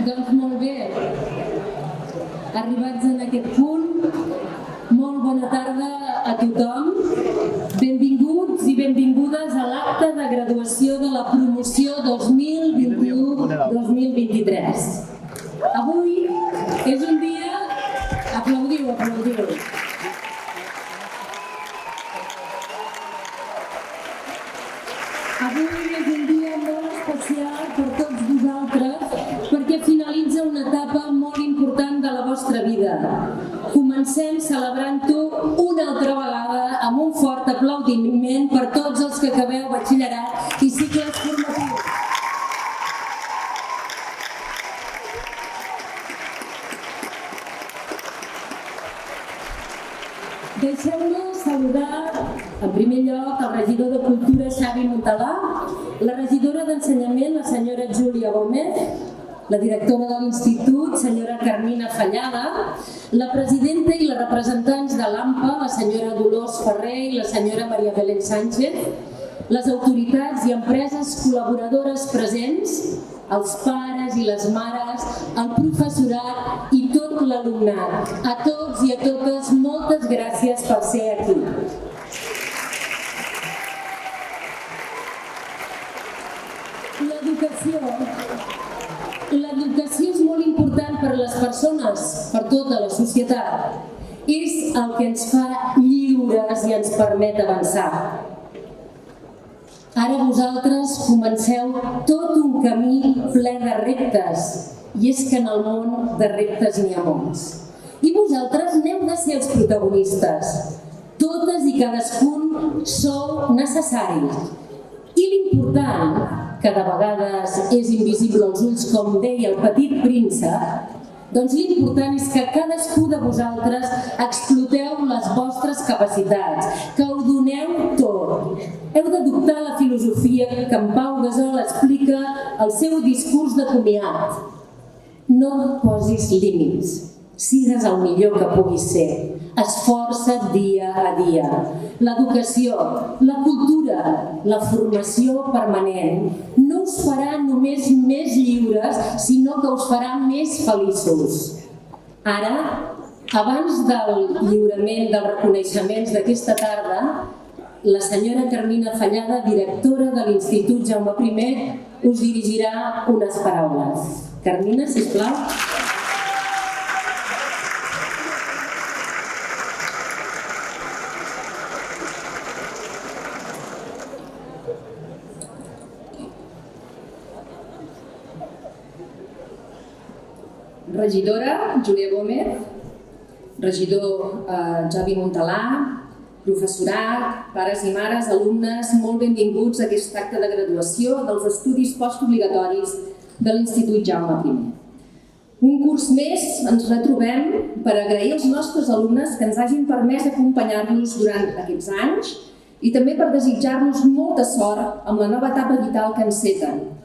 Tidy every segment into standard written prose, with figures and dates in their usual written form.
Doncs molt bé, arribats en aquest punt, molt bona tarda a tothom. Benvinguts i benvingudes a l'acte de graduació de la promoció 2021-2023. Avui és un dia... Aplaudiu. Avui és un dia molt especial per tots vosaltres perquè finalitza una etapa molt important de la vostra vida. Comencem celebrant-ho una altra vegada amb un fort aplaudiment per tots els que acabeu batxillerat i cicles formatius. Deixeu-me saludar, en primer lloc, el regidor de Cultura, Xavi Montalà, la regidora d'Ensenyament, la senyora Júlia Gómez, la directora de l'Institut, senyora Carmina Fallada, la presidenta i les representants de l'AMPA, la senyora Dolors Ferrer i la senyora Maria Belén Sánchez, les autoritats i empreses col·laboradores presents, els pares i les mares, el professorat i tot l'alumnat. A tots i a totes, moltes gràcies per ser aquí. L'educació és molt important per a les persones, per tota la societat. És el que ens fa lliures i ens permet avançar. Ara vosaltres comenceu tot un camí ple de reptes, i és que en el món de reptes n'hi ha molts. I vosaltres n'heu de ser els protagonistes. Totes i cadascun sou necessaris. I l'important, que de vegades és invisible als ulls, com deia el Petit Príncep, doncs l'important és que cadascú de vosaltres exploteu les vostres capacitats, que ho doneu tot. Heu d'adoptar la filosofia que en Pau Gasol explica al seu discurs de comiat. No et posis límits, sigues el millor que puguis ser. Esforça't dia a dia. L'educació, la cultura, la formació permanent no us farà només més lliures, sinó que us farà més feliços. Ara, abans del lliurament dels reconeixements d'aquesta tarda, la senyora Carmina Fallada, directora de l'Institut Jaume I, us dirigirà unes paraules. Carmina, sisplau. Regidora Júlia Gómez, regidor Xavi Montalà, professorat, pares i mares, alumnes, molt benvinguts a aquest acte de graduació dels estudis postobligatoris de l'Institut Jaume I. Un curs més ens retrobem per agrair als nostres alumnes que ens hagin permès acompanyar-nos durant aquests anys i també per desitjar-nos molta sort amb la nova etapa vital que enceten.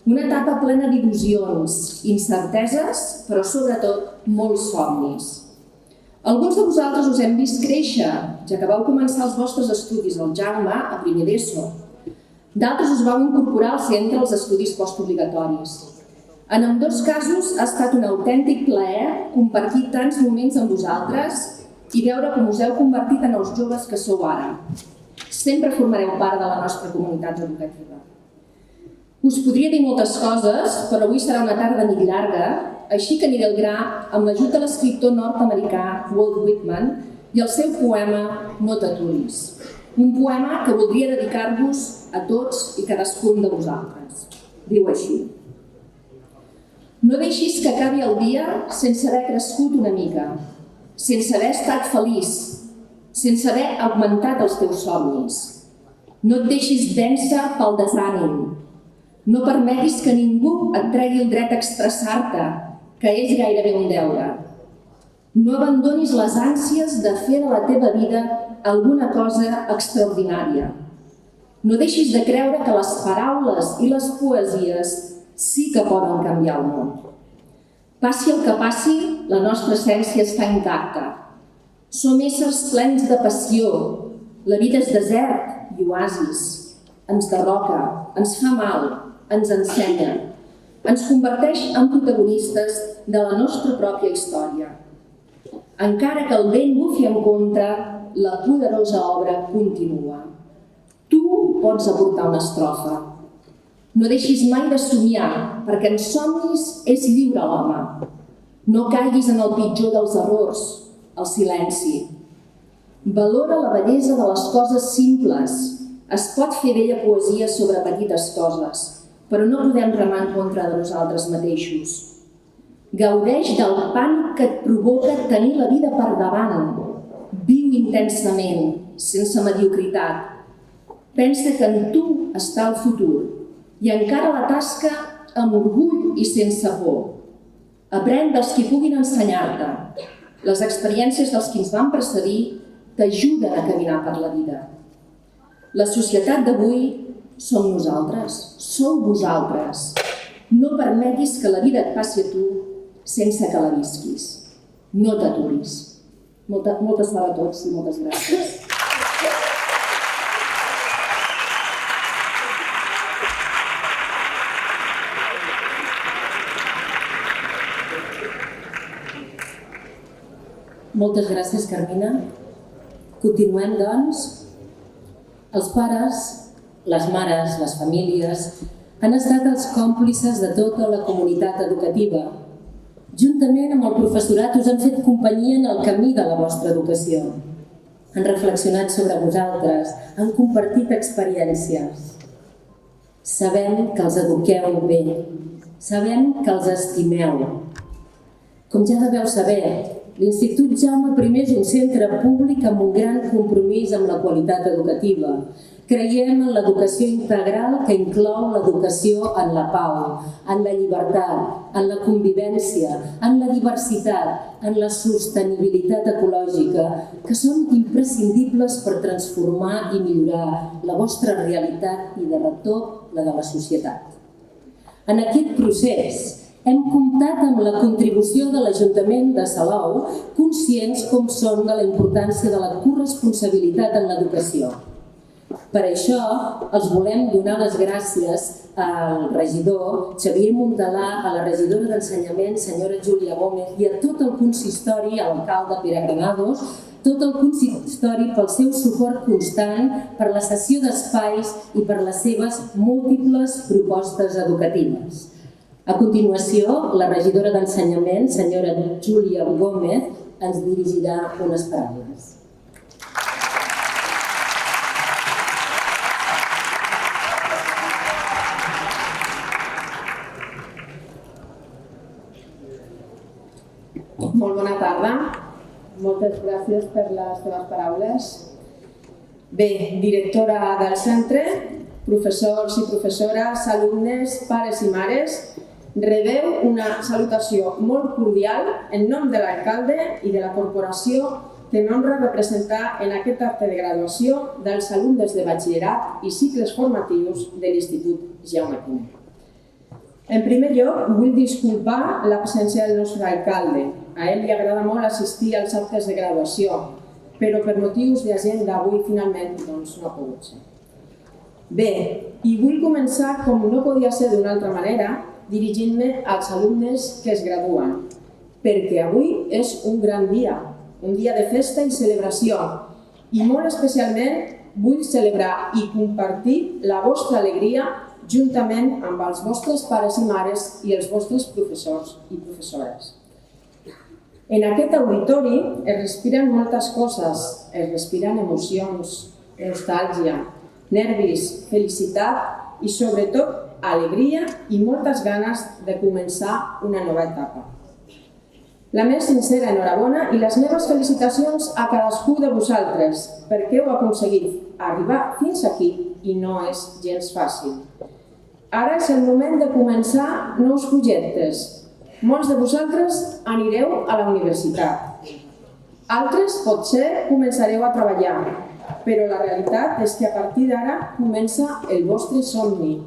Una etapa plena d'il·lusions, incerteses, però sobretot molts somnis. Alguns de vosaltres us hem vist créixer, ja que vau començar els vostres estudis al Jaume a primer d'ESO. D'altres us vau incorporar al centre als estudis postobligatoris. En ambdós casos ha estat un autèntic plaer compartir tants moments amb vosaltres i veure com us heu convertit en els joves que sou ara. Sempre formareu part de la nostra comunitat educativa. Us podria dir moltes coses, però avui serà una tarda nit llarga, així que aniré al gra amb l'ajut de l'escriptor nord-americà Walt Whitman i el seu poema No t'aturis. Un poema que voldria dedicar-vos a tots i cadascun de vosaltres. Diu així: no deixis que acabi el dia sense haver crescut una mica, sense haver estat feliç, sense haver augmentat els teus somnis. No et deixis vèncer pel desànim. No permetis que ningú et tregui el dret a expressar-te, que és gairebé un deure. No abandonis les ànsies de fer de la teva vida alguna cosa extraordinària. No deixis de creure que les paraules i les poesies sí que poden canviar el món. Passi el que passi, la nostra essència està intacta. Som éssers plens de passió. La vida és desert i oasis. Ens derroca, ens fa mal, ens ensenya. ens converteix en protagonistes de la nostra pròpia història. Encara que el vent bufi en contra, la poderosa obra continua. Tu pots aportar una estrofa. No deixis mai de somiar, perquè en somnis és lliure l'home. No caiguis en el pitjor dels errors, el silenci. Valora la bellesa de les coses simples. Es pot fer bella poesia sobre petites coses, però no podem remar en contra de nosaltres mateixos. Gaudeix del pànic que et provoca tenir la vida per davant. Viu intensament, sense mediocritat. Pensa que en tu està el futur i encara la tasca amb orgull i sense por. Aprèn dels qui puguin ensenyar-te. Les experiències dels qui ens van precedir t'ajuden a caminar per la vida. La societat d'avui som nosaltres, sou vosaltres. No permetis que la vida et passi a tu sense que la visquis. No t'aturis. Moltes a tots i moltes gràcies. Moltes gràcies, Carmina. Continuem, doncs. Els pares, les mares, les famílies han estat els còmplices de tota la comunitat educativa. Juntament amb el professorat us han fet companyia en el camí de la vostra educació. Han reflexionat sobre vosaltres, han compartit experiències. Sabem que els eduqueu bé, sabem que els estimeu. Com ja deveu saber, l'Institut Jaume I és un centre públic amb un gran compromís amb la qualitat educativa. Creiem en l'educació integral que inclou l'educació en la pau, en la llibertat, en la convivència, en la diversitat, en la sostenibilitat ecològica, que són imprescindibles per transformar i millorar la vostra realitat i, de retorn, la de la societat. En aquest procés, hem comptat amb la contribució de l'Ajuntament de Salou, conscients com són de la importància de la corresponsabilitat en l'educació. Per això, els volem donar les gràcies al regidor Xavier Montalà, a la regidora d'Ensenyament, senyora Júlia Gómez, i a tot el consistori, a l'alcalde Pere Granados, tot el consistori pel seu suport constant, per la cessió d'espais i per les seves múltiples propostes educatives. A continuació, la regidora d'Ensenyament, senyora Júlia Gómez, ens dirigirà unes paraules. Molt bona tarda. Moltes gràcies per les teves paraules. Bé, directora del centre, professors i professores, alumnes, pares i mares, rebeu una salutació molt cordial en nom de l'alcalde i de la corporació que m'honra representar en aquest acte de graduació dels alumnes de batxillerat i cicles formatius de l'Institut Jaume I. En primer lloc, vull disculpar l'absència del nostre alcalde. A ell li agrada molt assistir als actes de graduació, però per motius d'agenda avui finalment no ha pogut ser. Bé, i vull començar, com no podia ser d'una altra manera, dirigint-me als alumnes que es graduen, perquè avui és un gran dia de festa i celebració, i molt especialment vull celebrar i compartir la vostra alegria juntament amb els vostres pares i mares i els vostres professors i professores. En aquest auditori es respiren moltes coses, es respiren emocions, nostàlgia, nervis, felicitat i sobretot alegria i moltes ganes de començar una nova etapa. La més sincera enhorabona i les meves felicitacions a cadascú de vosaltres perquè heu aconseguit arribar fins aquí i no és gens fàcil. Ara és el moment de començar nous projectes. Molts de vosaltres anireu a la universitat. Altres potser començareu a treballar, però la realitat és que a partir d'ara comença el vostre somni.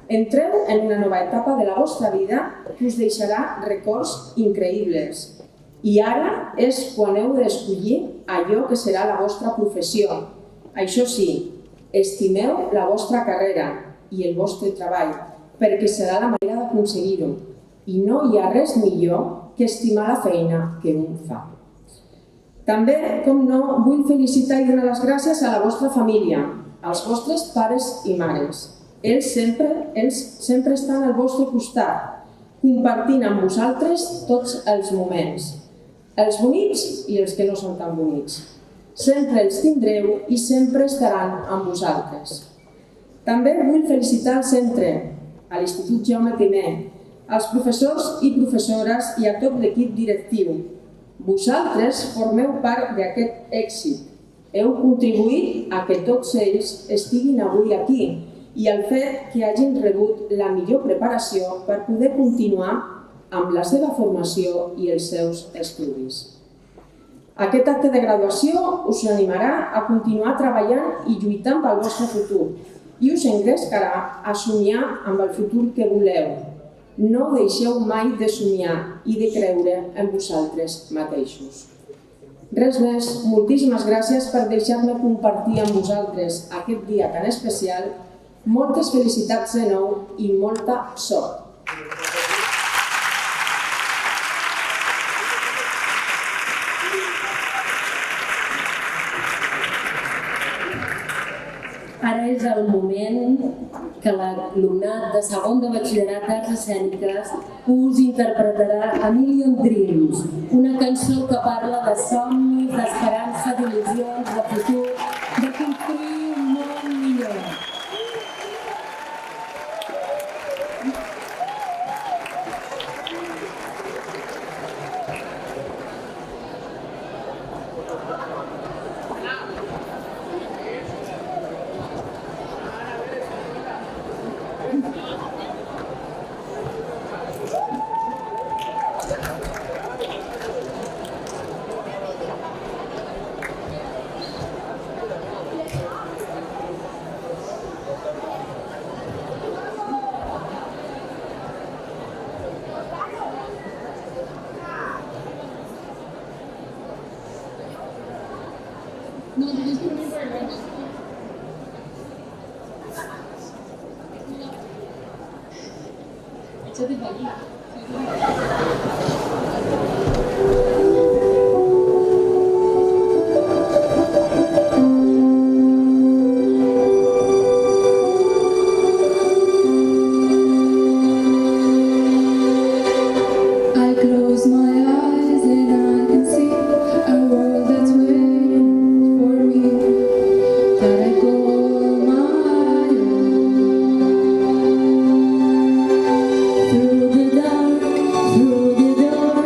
Entreu en una nova etapa de la vostra vida que us deixarà records increïbles. I ara és quan heu d'escollir allò que serà la vostra professió. Això sí, estimeu la vostra carrera i el vostre treball, perquè serà la manera de d'aconseguir-ho i no hi ha res millor que estimar la feina que un fa. També, com no, vull felicitar i donar les gràcies a la vostra família, als vostres pares i mares. Ells sempre estan al vostre costat, compartint amb vosaltres tots els moments, els bonics i els que no són tan bonics. Sempre els tindreu i sempre estaran amb vosaltres. També vull felicitar el centre, a l'Institut Jaume I, als professors i professores i a tot l'equip directiu. Vosaltres formeu part d'aquest èxit. Heu contribuït a que tots ells estiguin avui aquí i al fet que hagin rebut la millor preparació per poder continuar amb la seva formació i els seus estudis. Aquest acte de graduació us animarà a continuar treballant i lluitant pel vostre futur i us engrescarà a somiar amb el futur que voleu. No deixeu mai de somiar i de creure en vosaltres mateixos. Res més, moltíssimes gràcies per deixar-me compartir amb vosaltres aquest dia tan especial. Moltes felicitats de nou i molta sort. Ara és el moment que l'alumnat de segon de batxillerat d'Arts Escèniques us interpretarà A Million Dreams, una cançó que parla de somnis, d'esperança, d'il·lusions, de futur, de construir un món millor. I close my eyes and I can see a world that's waiting for me, that I call my own. Through the dark, through the door,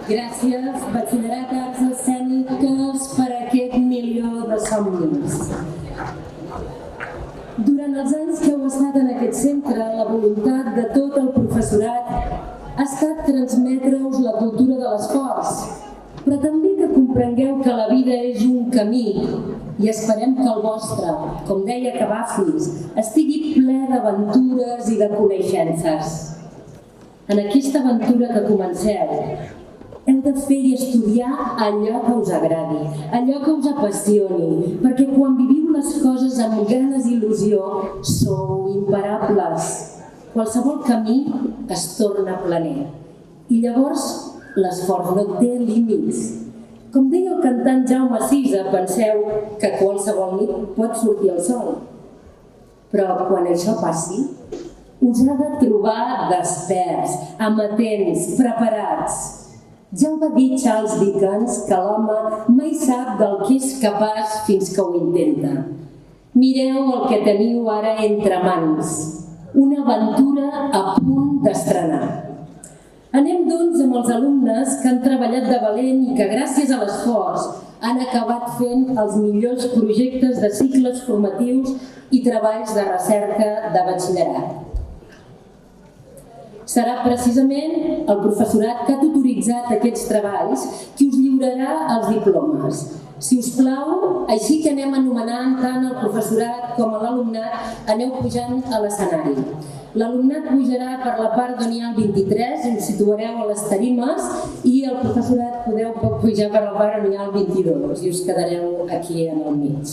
Gràcies, Batxillerat Arts Escèniques, per aquest milió de somnis. Durant els anys que heu estat en aquest centre, la voluntat de tot el professorat ha estat transmetre-us la cultura de l'esforç, però també que comprengueu que la vida és un camí i esperem que el vostre, com deia Cavafis, estigui ple d'aventures i de coneixences. En aquesta aventura que comenceu, heu de fer i estudiar allò que us agradi, allò que us apassioni, perquè quan viviu les coses amb ganes i il·lusió, sou imparables. Qualsevol camí es torna planer. I llavors l'esforç no té límits. Com deia el cantant Jaume Sisa, penseu que qualsevol nit pot sortir el sol. Però quan això passi, us ha de trobar desperts, amatents, preparats. Ja ho va dir Charles Dickens, que l'home mai sap del que és capaç fins que ho intenta. Mireu el que teniu ara entre mans, una aventura a punt d'estrenar. Anem doncs amb els alumnes que han treballat de valent i que gràcies a l'esforç han acabat fent els millors projectes de cicles formatius i treballs de recerca de batxillerat. Serà precisament el professorat que ha tutoritzat aquests treballs qui us lliurarà els diplomes. Si us plau, així que anem anomenant tant el professorat com l'alumnat, aneu pujant a l'escenari. L'alumnat pujarà per la part d'on hi ha el 23, us situareu a les tarimes, i el professorat podeu pujar per la part on hi ha el 22 i us quedareu aquí en el mig.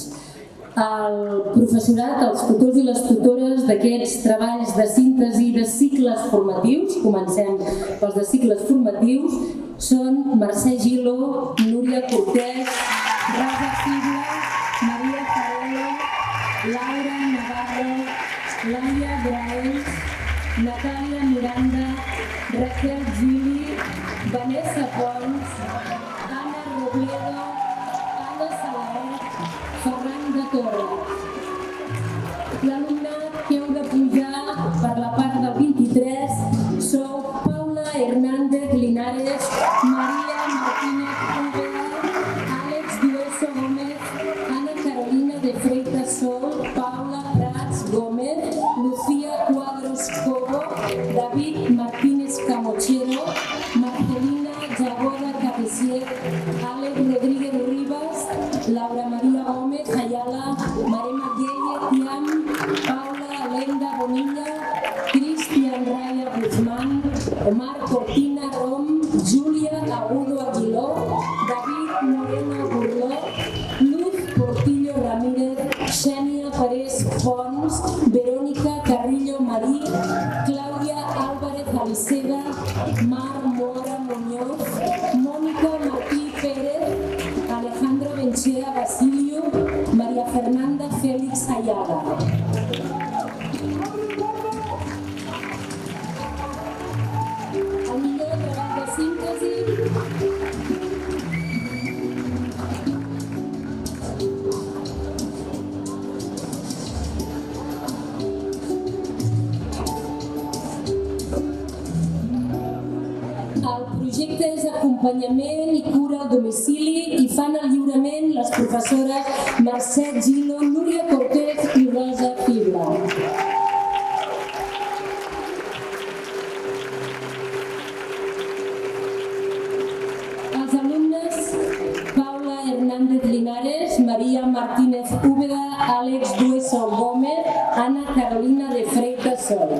El professorat, els tutors i les tutores d'aquests treballs de síntesi de cicles formatius, comencem pels de cicles formatius, són Mercè Gilo, Núria Cortés, Rosa Fibla, Maria Farelo, Laura Navarro, Laia Graells, Natàlia Miranda, Raquel Gili, Vanessa Pons, Anna Robledo, Anna Salaet, Ferran de Torres. L'alumnat que heu de pujar per la part del 23 sou Paula Hernández Linares, Maria Martínez Úbeda, Àlex Dueso Gómez, Ana Carolina de Freitas Sol, Paula Prats Gómez, Lucía Cuadros Cobo, David Martínez Camochero, Marcelina Jagoda Capesier, Àlex Rodríguez Rivas, Laura Maria Gómez Ayala, Marema Gueye Tiam, Paula Alenda Bonilla, Cristian Raya Guzmán, Omar Cortina Rom, Julia Agudo Aguiló, David Moreno Burló, Luz Portillo Ramírez, Xènia Pérez Pons, Verónica Carrillo Marí, Clàudia Álvarez Aliceda, Mar Mora Muñoz, Mónica Martí Pérez, Alejandro Benchea Basilio, María Fernanda Félix Ayala. El millor treball de síntesi. El projecte és acompanyament i cura al domicili i fan el lliurament les professores Mercè Gilo, Núria Cortés i Rosa Fibla. Els alumnes Paula Hernández Linares, Maria Martínez Úbeda, Àlex Dueso Gómez, Ana Carolina de Freitas Sol.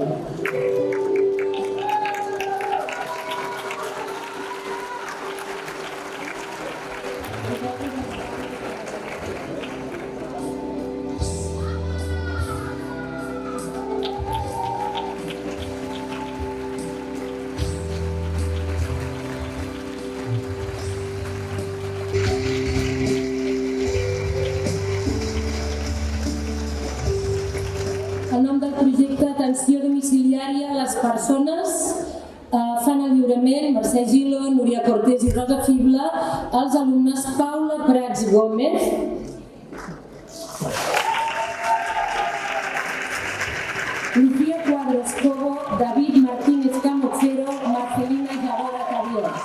El nom del projecte Atenció Domiciliària a les Persones fan el lliurament Mercè Gilo, Núria Cortés i Rosa Fibla, els alumnes Paula Prats Gómez, Lucía Cuadros Cobo, David Martínez Camochero, Marcelina Jagoda Cabiós.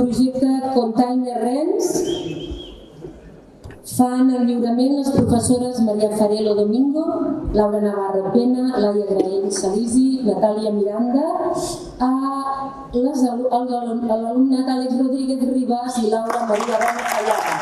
projecte Container Rens fan el lliurament les professores Maria Farelo Domingo, Laura Navarro Pena, Laia Graell Salisi, Natàlia Miranda, a l'alumnat Àlex Rodríguez Ribas i Laura Maria Ramos Allaga.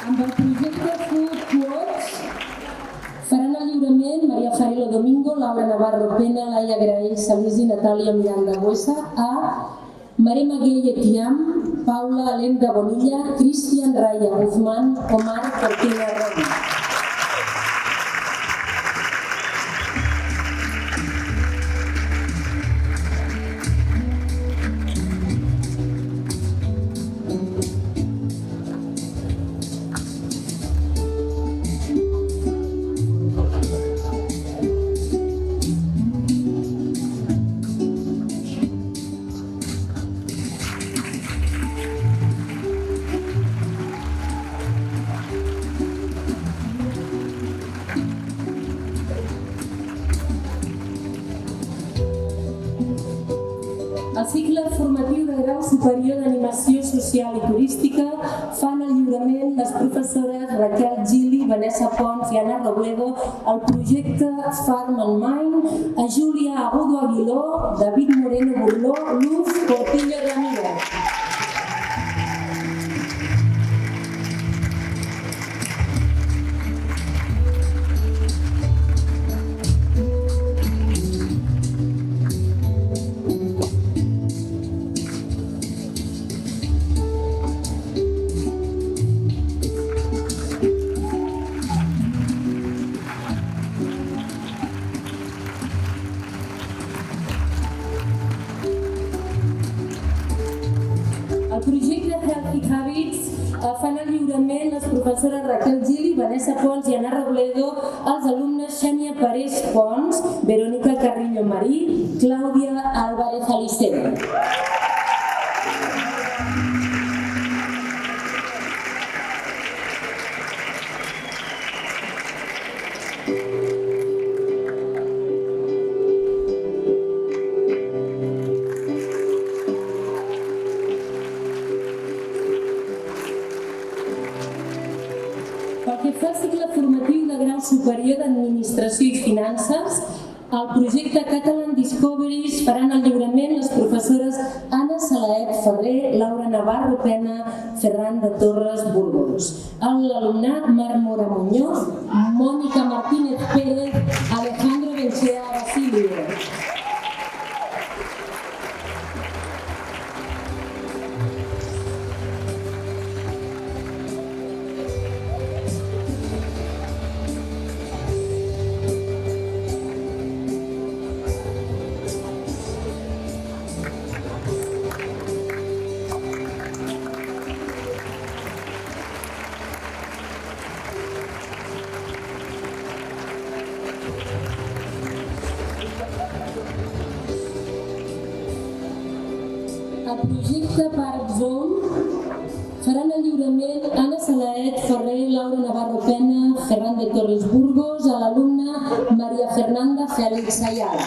Amb el projecte Food Quotes faran el lliurament Maria Farelo Domingo, Laura Navarro Pena, Laia Graell Salisi, Natàlia Miranda Buesa, a Marema Gueye Tiam, Paula Alenda Bonilla, Cristian Raya Guzmán, Omar Cortina Roma. El cicle formatiu de grau superior d'animació social i turística fan el lliurament les professores Raquel Gili, Vanessa Pons i Anna Robledo al projecte Farm and Mind, a Júlia Agudo Aguiló, David Moreno Burló, Luz Portillo Ramírez. El projecte Healthy Habits fan el lliurament les professores Raquel Gili, Vanessa Pons i Anna Robledo, als alumnes Xènia Parés Pons, Verónica Carrillo Marí, Clàudia Álvarez Alicero. Pel que fa al cicle formatiu de grau superior d'Administració i Finances, al projecte Catalan Discoveries faran el lliurament les professores Anna Salaet Ferrer, Laura Navarro Pena, Ferran de Torres Burgos. L'alumnat Marc Mora Muñoz, Mònica Martínez Pérez, Alejandro Benchea Basilio. El projecte Park Zone faran el lliurament Anna Salaet Ferrer, Laura Navarro Pena, Ferran de Torres Burgos, a l'alumna Maria Fernanda Fèlix Ayala.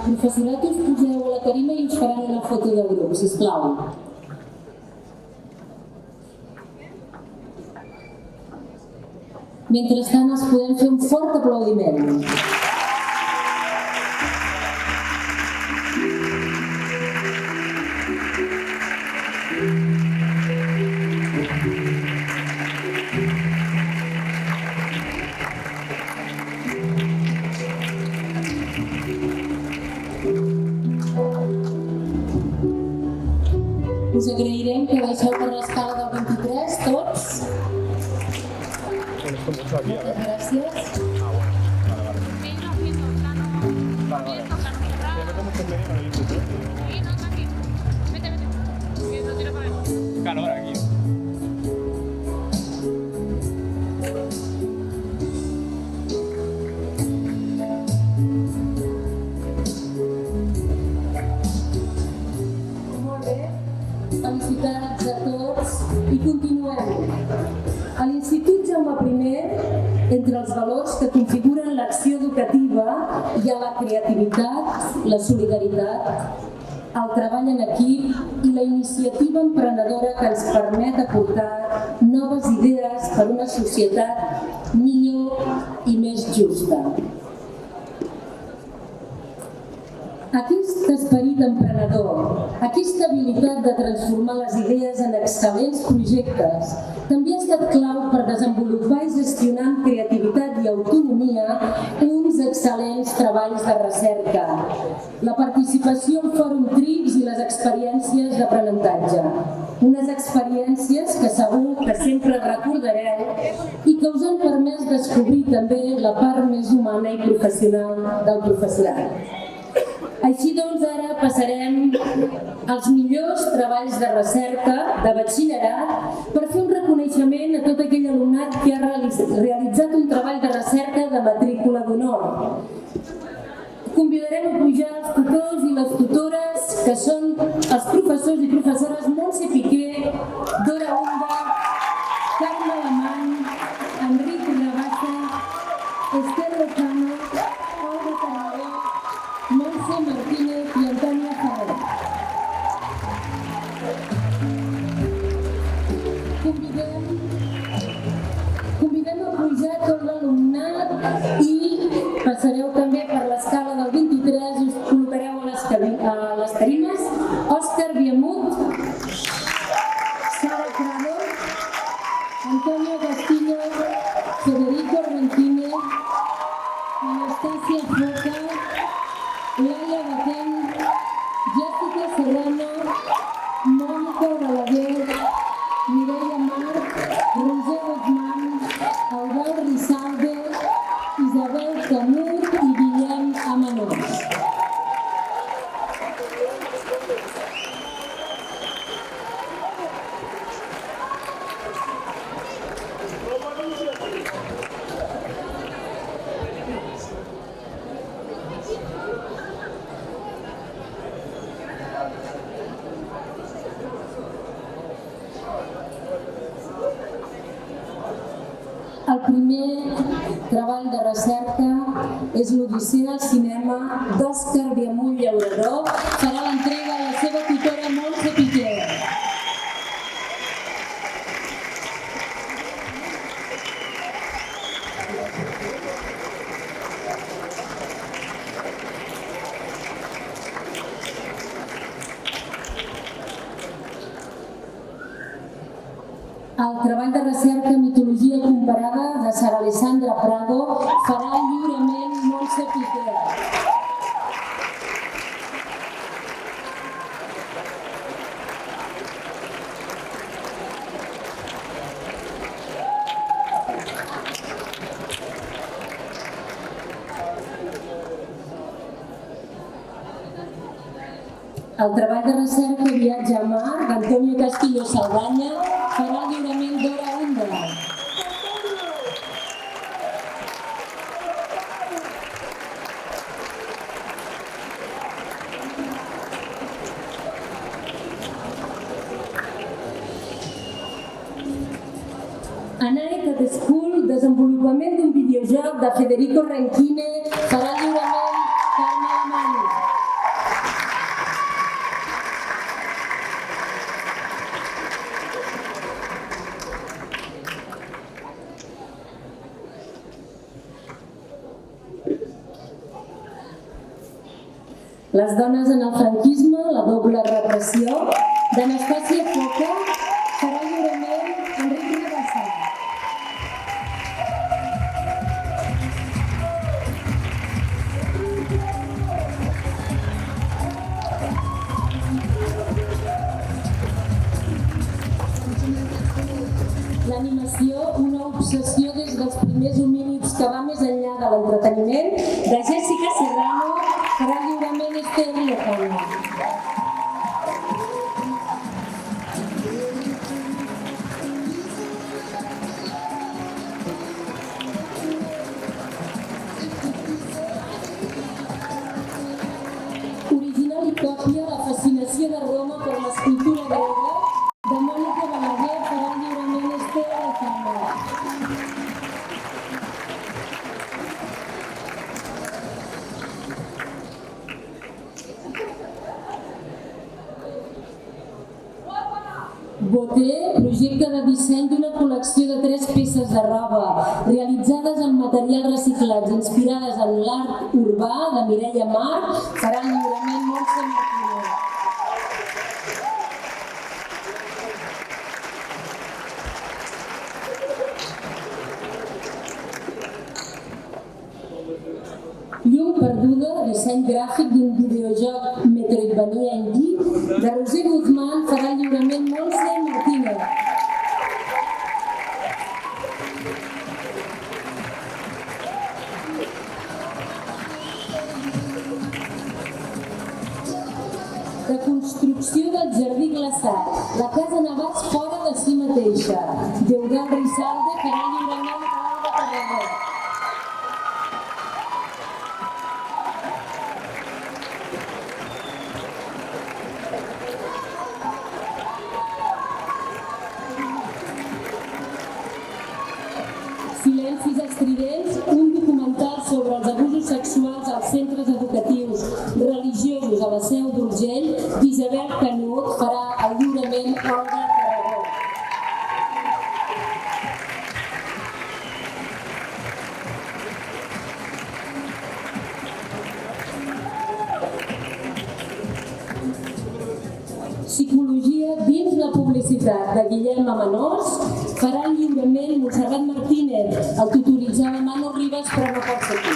Professorat, us pugeu a la tarima i us faran una foto de grup, sisplau. Mentrestant, els podem fer un fort aplaudiment. Us agrairem que baixeu per l'escala del 23, tots. Moltes gràcies. Claro, ahora aquí. Molt bé, felicitats a tots i continuem. A l'Institut Jaume I, entre els valors que configuren l'acció educativa hi ha la creativitat, la solidaritat, el treball en equip i la iniciativa emprenedora que ens permet aportar noves idees per una societat millor i més justa. Aquest esperit emprenedor, aquesta habilitat de transformar les idees en excel·lents projectes, també ha estat clau per desenvolupar i gestionar amb creativitat i autonomia uns excel·lents treballs de recerca, la participació en Fòrum TRICS i les experiències d'aprenentatge. Unes experiències que segur que sempre recordareu i que us han permès descobrir també la part més humana i professional del professorat. Així doncs, ara passarem als millors treballs de recerca de batxillerat per fer un reconeixement a tot aquell alumnat que ha realitzat un treball de recerca de matrícula d'honor. Convidarem a pujar els tutors i les tutores, que són els professors i professores Montse Piqué, Dora Onda, Carme Alemany, Enric Rabassa, Esther Lozano, Olga Tarragó, Montse Martínez i Antònia Ferrer. Convidem a pujar tot l'alumnat i passareu també per l'escala del 23 i us col·locareu a les tarimes Òscar Viamut, Sara Prado, Antonio Castillo, Federico Rencine, Anastasia Foca, Laia Batén, Jessica Serrano, Mónica Balaguer, Mireia Marc, Roser Guzmán, Eudald Rizalde, Isabel Canut i Guillem Amanós. El primer treball de recerca és l'Odissea al cinema d'Òscar Viamunt Llaurador. Farà l'entrega a la seva tutora Montse Piqué. El treball de recerca Mitologia comparada de Sara Alessandra Prado farà el lliurament Montse Piqué. El treball de recerca Viatge a Mar d'Antonio Castillo Saldaña farà el lliurament d'Hora Onda. Anaic at School, desenvolupament d'un videojoc de Federico Rencine, farà el lliurament Carme Alemany. Les dones en el franquisme, la doble repressió, d'Anastàsia Foca, farà el lliurament Enric Rabassa. Jessica Serrano farà el lliurament Esther Lozano. Original i còpia La fascinació de Roma per l'escultura grega de Mònica Balaguer farà el lliurament Esther Lozano. Boté, projecte de disseny d'una col·lecció de 3 peces de roba realitzades amb materials reciclats inspirades en l'art urbà de Mireia Mar, farà el lliurament Montse Martínez. Llum perduda, disseny gràfic d'un videojoc Metroidvania indie de Roser Guzmán farà el lliurament Montse Martínez. Reconstrucció del jardí glaçat, la casa Navàs fora de si mateixa. Eudald Rizalde farà el lliurament a l'Alba Carragó. Silencis estridents, un documental sobre els abusos sexuals als centres educatius religiosos a la Seu d'Urgell d'Isabel Canut farà el lliurament Olga Carragó. Psicologia dins la publicitat de Guillem Amenós farà el lliurament Montserrat Martínez. El tutoritzava Manu Ribas, però no pot ser aquí.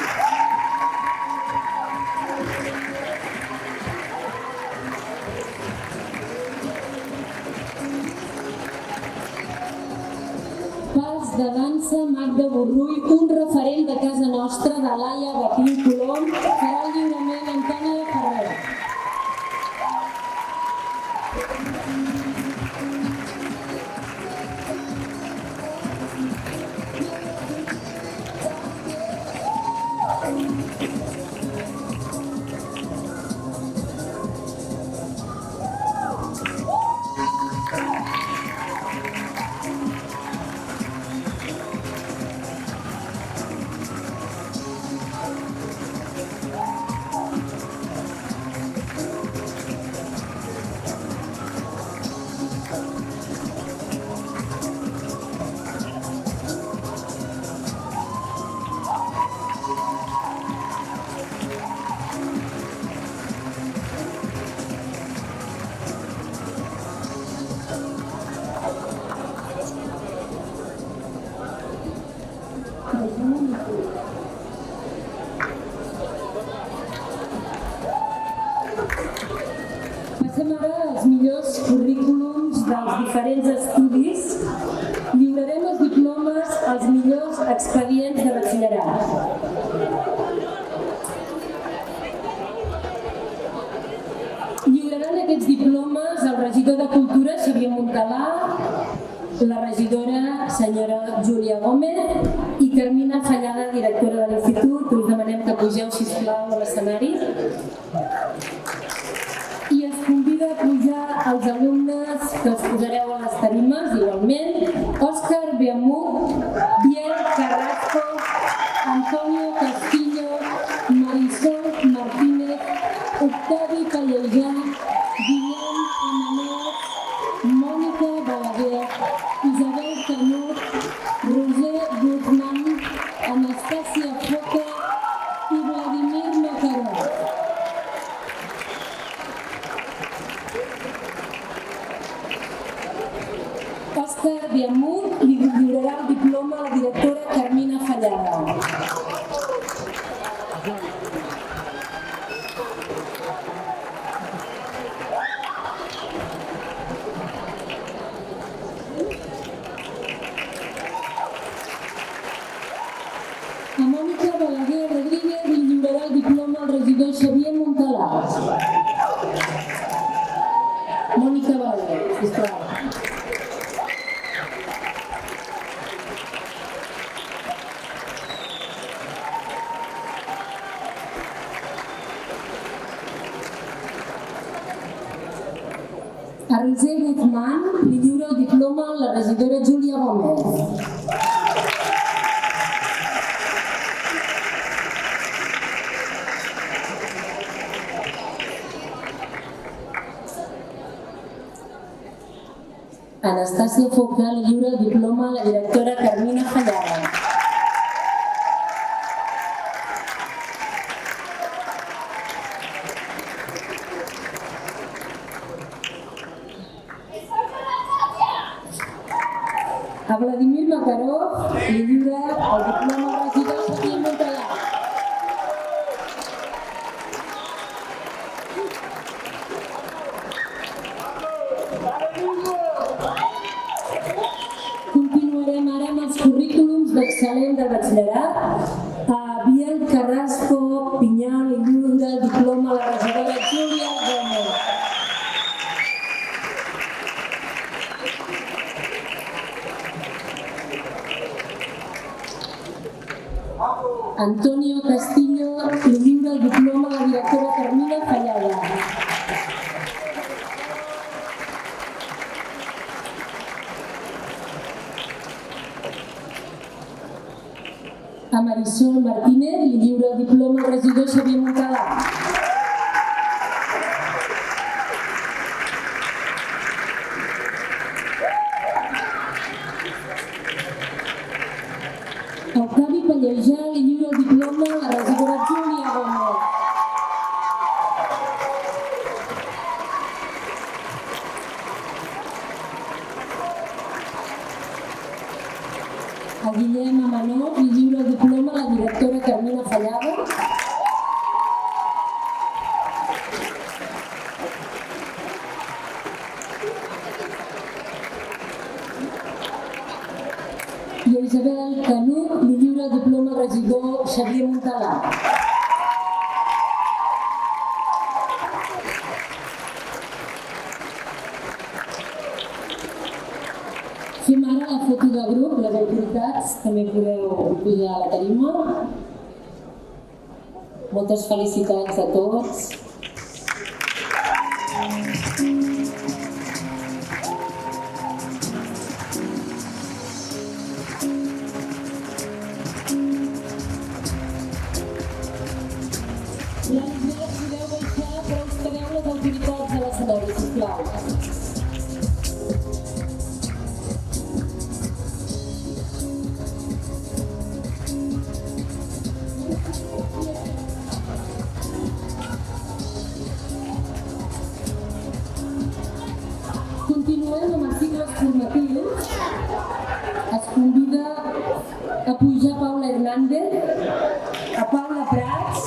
Pas de dansa Magda Borrull, un referent de casa nostra de Laia Batín Colom, farà el lliurament Antònia Ferrer. Passem ara als millors currículums dels diferents estudis. Lliurarem els diplomes als millors expedients de batxillerat. Lliuraran aquests diplomes el regidor de Cultura, Xavier Montalà, la regidora, senyora Júlia Gómez, i Carmina Fallada, directora de l'Institut. Us demanem que pugeu, sisplau, a l'escenari. I es convida a pujar els alumnes que us posareu a les tarimes, igualment. Òscar Beamut, Biel Carrasco, Antonio Castillo, Marisol Martínez, Octavi Pallejà, Guillem Amenós, Mònica Balaguer, Isabel Canut, Roser Guzmán, Anastàcia Foca i Vladimir Macaró. Òscar Beamut li lliurarà el diploma a la directora Carmina Fallada. A Mònica Balaguer Rodríguez li lliurarà el Guzmán li lliura el diploma a la regidora Júlia Gómez. Anastàcia Foca li lliura el diploma a la directora Carmina Fallada. A Vladimir Makarov li lliura el diploma al regidor Xavier Montalà. Continuarem ara amb els currículums d'excel·lent de batxillerat. A Biel Carrasco Pinyà li lliura el diploma a la regidora Júlia Gómez. Antonio Castillo li lliura el diploma a la directora Carmina Fallada. A Marisol Martínez li lliura el diploma al regidor Xavier Montalà. A Octavi Pallejà li lliura el diploma a la regidora Júlia Gómez. A Guillem Amanó li lliura el diploma a la directora Carmina Fallada. I a Isabel Canut li lliura el diploma al regidor Xavier Montalà. Fem ara la foto de grup, les autoritats també podeu pujar a la tarima. Moltes felicitats a tots. Podeu baixar, però us quedeu les autoritats de l'escenari, sisplau. Continuem amb els cicles formatius. Es convida a pujar Paula Hernández, a Paula Prats,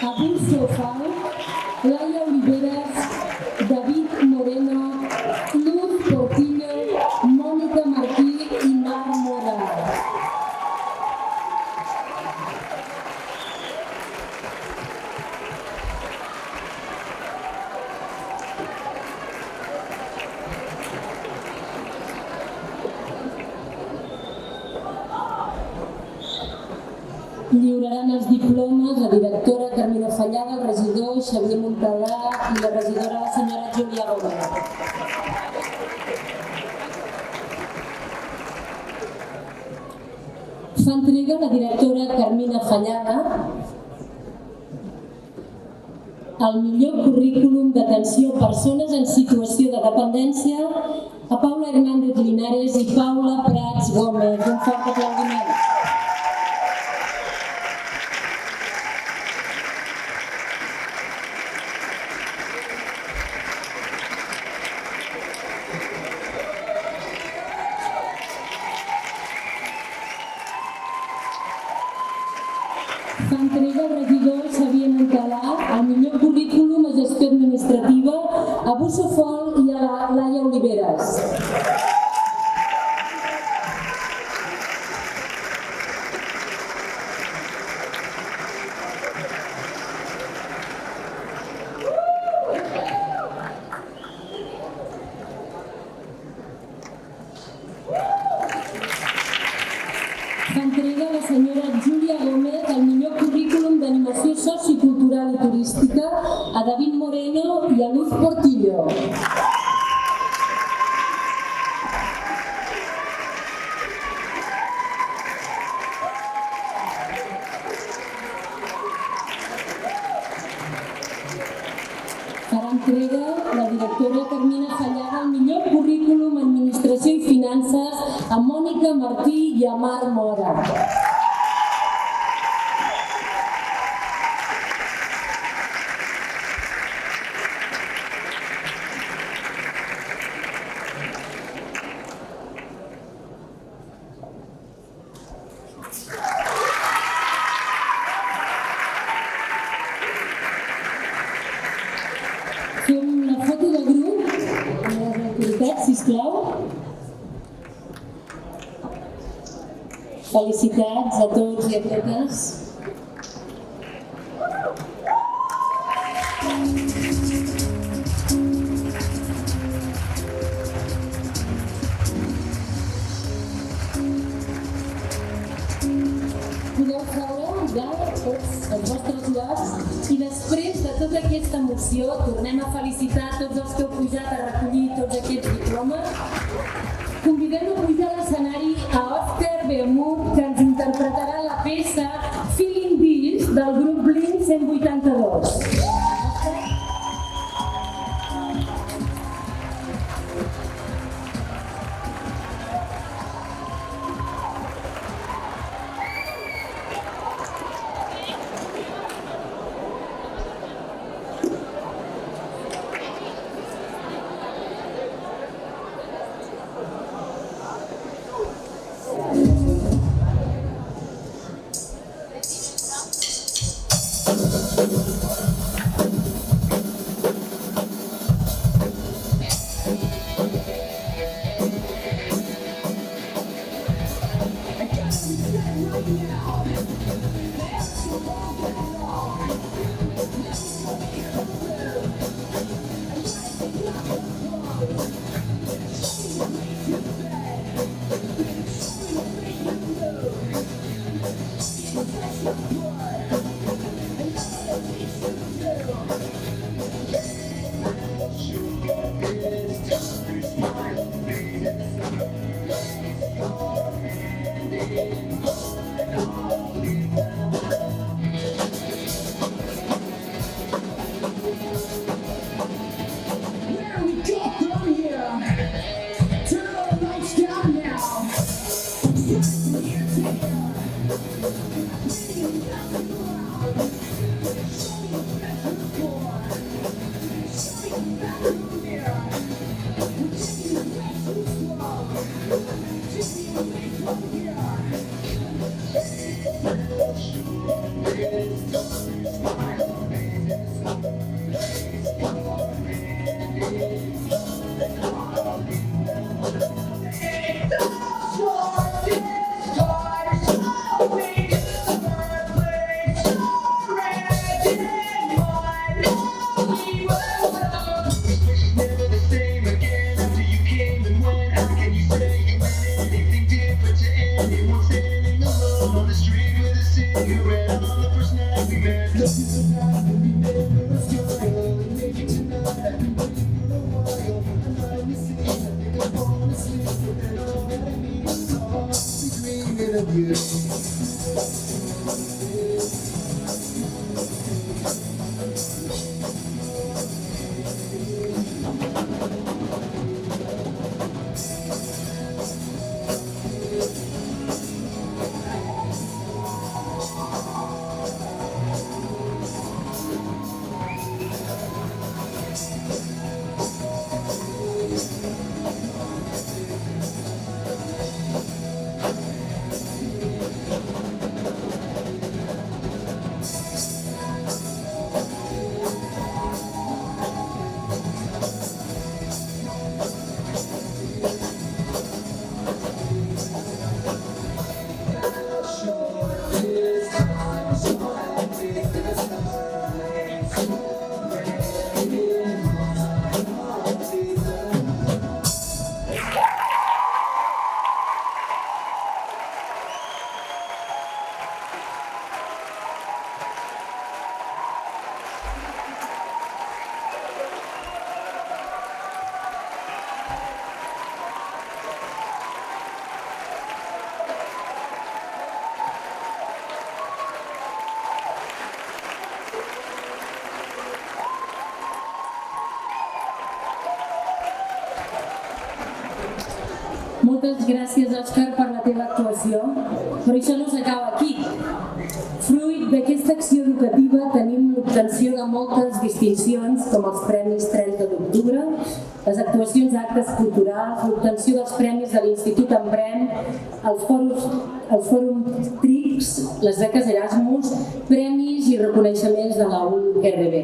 a Dulce Fau, Laia Oliveras, David Moreno, Luz Portillo, Mònica Martí i Mar Mora. Lliuraran els diplomes la directora Carmina Fallada, el regidor Xavier Montalà i la regidora la senyora Júlia Gómez. Fa entrega la directora Carmina Fallada el millor currículum d'atenció a persones en situació de dependència a Paula Hernández Linares i Paula Prats Gómez. Un fort aplaudiment. Fa entrega el regidor Xavier Montalà el millor currículum a gestió administrativa a Bussofol i a Laia Oliveras. S'entrega a la senyora Júlia Gómez el millor currículum d'animació sociocultural i turística a David Moreno i a Luz Portillo. entrega la directora Carmina Fallada el millor currículum Administració i Finances a Mònica Martí i a Mar Mora. Fem una foto de grup amb les autoritats, sisplau. Felicitats a tots i a totes. Podeu seure ja tots als vostres llocs i després de tota aquesta emoció tornem a felicitar tots els que heu pujat a recollir tots aquests diplomes. Convidem a pujar a l'escenari a Òscar Beamur, que ens interpretarà la peça Feeling This del grup Blink 182. moltes gràcies, Òscar, per la teva actuació, però això no s'acaba aquí. Fruit d'aquesta acció educativa tenim l'obtenció de moltes distincions, com els Premis 30 d'octubre, les actuacions d'actes culturals, l'obtenció dels premis de l'Institut Emprèn, el Fòrum TRICS, les beques Erasmus, premis i reconeixements de la URB.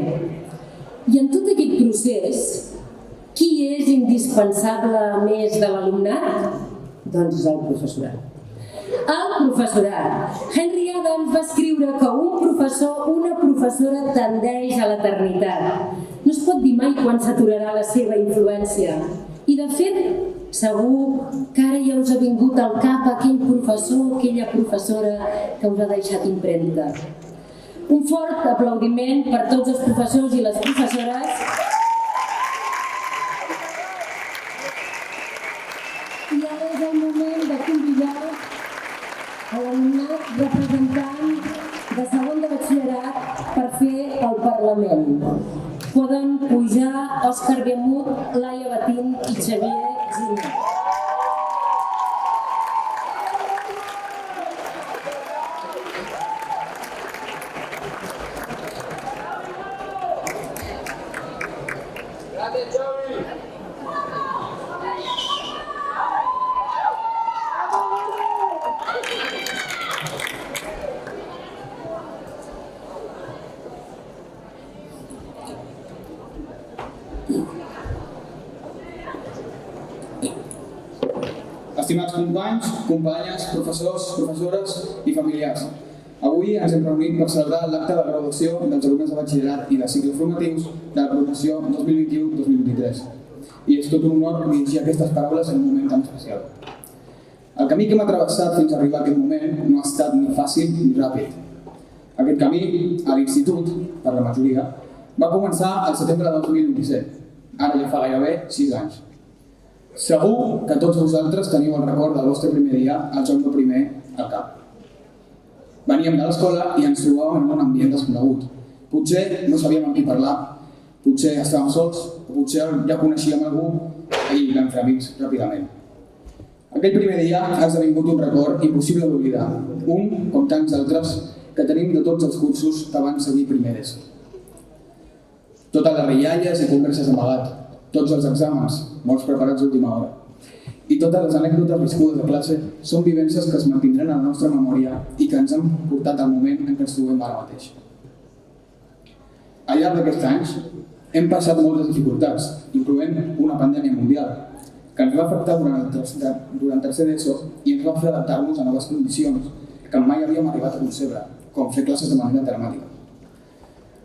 I en tot aquest procés, qui és indispensable a més de l'alumnat? Doncs és el professorat. El professorat. Henry Adams va escriure que un professor, una professora tendeix a l'eternitat. No es pot dir mai quan s'aturarà la seva influència. I de fet, segur que ara ja us ha vingut al cap aquell professor, aquella professora que us ha deixat impremta. Un fort aplaudiment per tots els professors i les professores. I ara és el moment de convidar a l'alumnat representant de segon de batxillerat per fer el Parlament. Poden pujar Òscar Guemut, Laia Batín i Xavier Giner. Estimats companys, companyes, professors, professores i familiars, avui ens hem reunit per celebrar l'acte de graduació dels alumnes de batxillerat i de cicles formatius de la promoció 2021-2023. I és tot un honor dirigir aquestes paraules en un moment tan especial. El camí que hem travessat fins a arribar a aquest moment no ha estat ni fàcil ni ràpid. Aquest camí, a l'institut, per la majoria, va començar al setembre de 2027. Ara ja fa gairebé 6 anys. Segur que tots vosaltres teniu el record del vostre primer dia al joc de primer al cap. Veníem de l'escola i ens trobàvem en un ambient desconegut. Potser no sabíem amb qui parlar, potser estàvem sols, o potser ja coneixíem algú i vam fer amics ràpidament. Aquell primer dia ha esdevingut un record impossible d'oblidar, un, com tants altres, que tenim de tots els cursos que van seguir primer d'ESO. Totes les rialles i converses d'amagat, tots els exàmens, molts preparats d'última hora. I totes les anècdotes viscudes a classe són vivències que es mantindran a la nostra memòria i que ens han portat al moment en què ens trobem ara mateix. Al llarg d'aquests anys hem passat moltes dificultats, incloent una pandèmia mundial, que ens va afectar durant tercer d'ESO i ens va fer adaptar-nos a noves condicions que mai havíem arribat a concebre, com fer classes de manera telemàtica.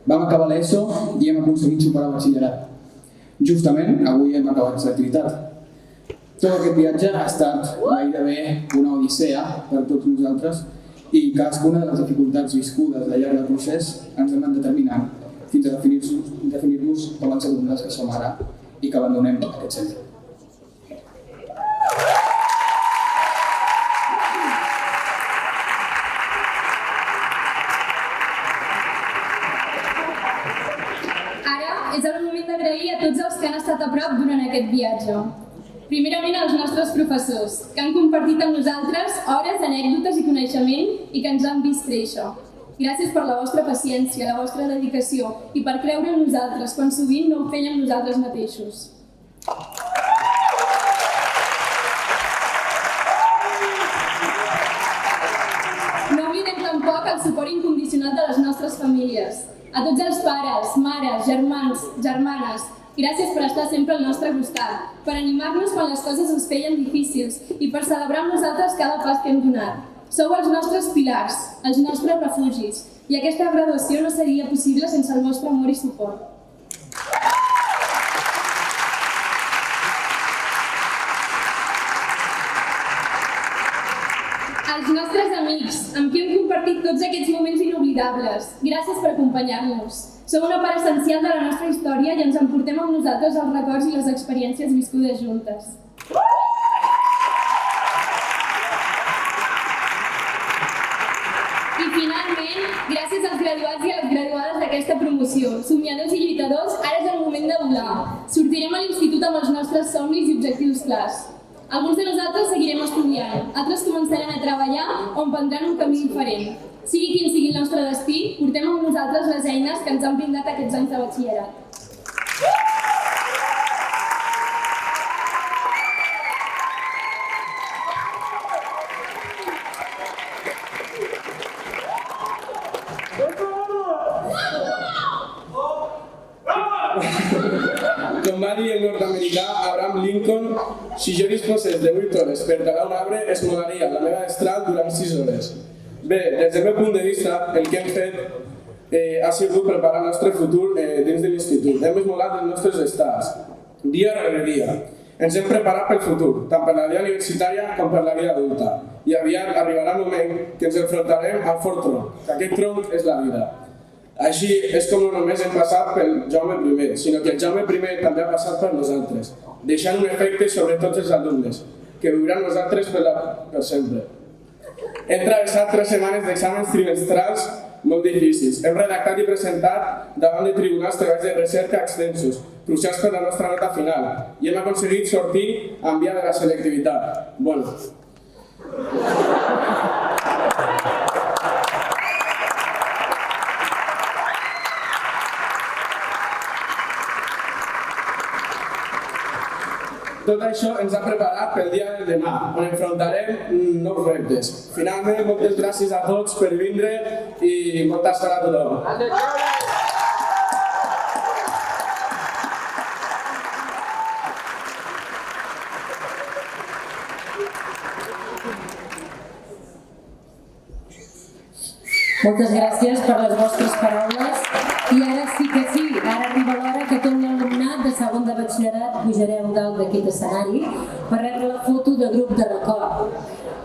Vam acabar l'ESO i hem aconseguit superar el batxillerat. Justament, avui hem acabat l'activitat. Tot aquest viatge ha estat gairebé una odissea per tots nosaltres i cadascuna de les dificultats viscudes al llarg del procés ens han anat determinant fins a definir-nos com els alumnes que som ara i que abandonem aquest centre. És el moment d'agrair a tots els que han estat a prop durant aquest viatge. Primerament als nostres professors, que han compartit amb nosaltres hores d'anècdotes i coneixement i que ens han vist créixer. Gràcies per la vostra paciència, la vostra dedicació i per creure en nosaltres quan sovint no ho fèiem nosaltres mateixos. No oblidem tampoc el suport incondicional de les nostres famílies. A tots els pares, mares, germans, germanes, gràcies per estar sempre al nostre costat, per animar-nos quan les coses ens feien difícils i per celebrar amb nosaltres cada pas que hem donat. Sou els nostres pilars, els nostres refugis, i aquesta graduació no seria possible sense el vostre amor i suport. Els nostres amics, amb qui hem compartit tots aquests moments inoblidables, gràcies per acompanyar-nos. Sou una part essencial de la nostra història i ens emportem amb nosaltres els records i les experiències viscudes juntes. I finalment, gràcies als graduats i a les graduades d'aquesta promoció, somiadors i lluitadors, ara és el moment de volar. Sortirem a l'institut amb els nostres somnis i objectius clars. Alguns de nosaltres seguirem estudiant, altres començaran a treballar o emprendran un camí diferent. Sigui quin sigui el nostre destí, portem amb nosaltres les eines que ens han brindat aquests anys de batxillerat. Com va dir el nord-americà Abraham Lincoln, si jo disposés de 8 hores per talar un arbre, es molaria la meva destral durant 6 hores. Bé, des del meu punt de vista, el que hem fet ha sigut preparar el nostre futur dins de l'institut. Hem esmolat els nostres estats, dia rere dia. Ens hem preparat pel futur, tant per la vida universitària com per la vida adulta. I aviat arribarà el moment que ens enfrontarem al fort tronc, que aquest tronc és la vida. Així és com no només hem passat pel Jaume I, sinó que el Jaume I també ha passat per nosaltres, deixant un efecte sobre tots els alumnes, que viuran nosaltres per sempre. Hem travessat 3 setmanes d'exàmens trimestrals molt difícils. Hem redactat i presentat davant de tribunals treballs de recerca extensos, crucials per la nostra nota final, i hem aconseguit sortir en via de la selectivitat. Bueno. Tot això ens ha preparat pel dia del demà, on enfrontarem nous reptes. Finalment, moltes gràcies a tots per vindre i molta sort a tothom. Moltes gràcies per les vostres paraules. I ara sí que sí, ara arriba l'hora que tot l'alumnat de segon de batxillerat pujareu dalt d'aquest escenari per rebre la foto de grup de record.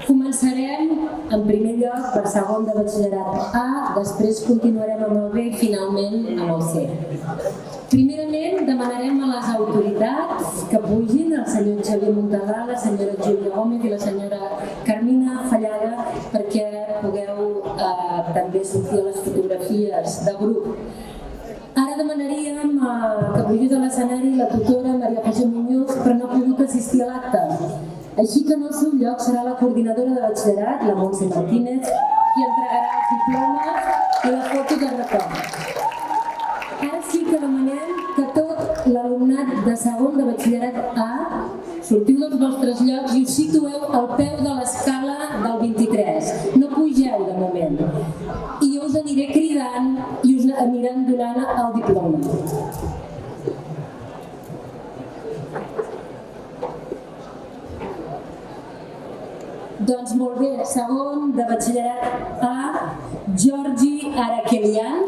Començarem en primer lloc per segon de batxillerat A, després continuarem amb el B i finalment amb el C. Primerament demanarem a les autoritats que pugin, el senyor Xavier Montalà, la senyora Júlia Gómez i la senyora Carmina Fallada, perquè pugueu també sortir a les fotografies de grup. Ara demanaríem que pugés a l'escenari la tutora Maria José Muñoz, però no ha pogut assistir a l'acte. Així que en el seu lloc serà la coordinadora de batxillerat, la Montse Martínez, qui entregarà els diplomes i la foto de record. Ara sí que demanem que tot l'alumnat de segon de batxillerat A sortiu dels vostres llocs i us situeu al peu de l'escala del 23. No pugeu de moment. I jo us aniré cridant i us aniran donant el diploma. Doncs molt bé, segon de batxillerat A, Jordi Araquelian.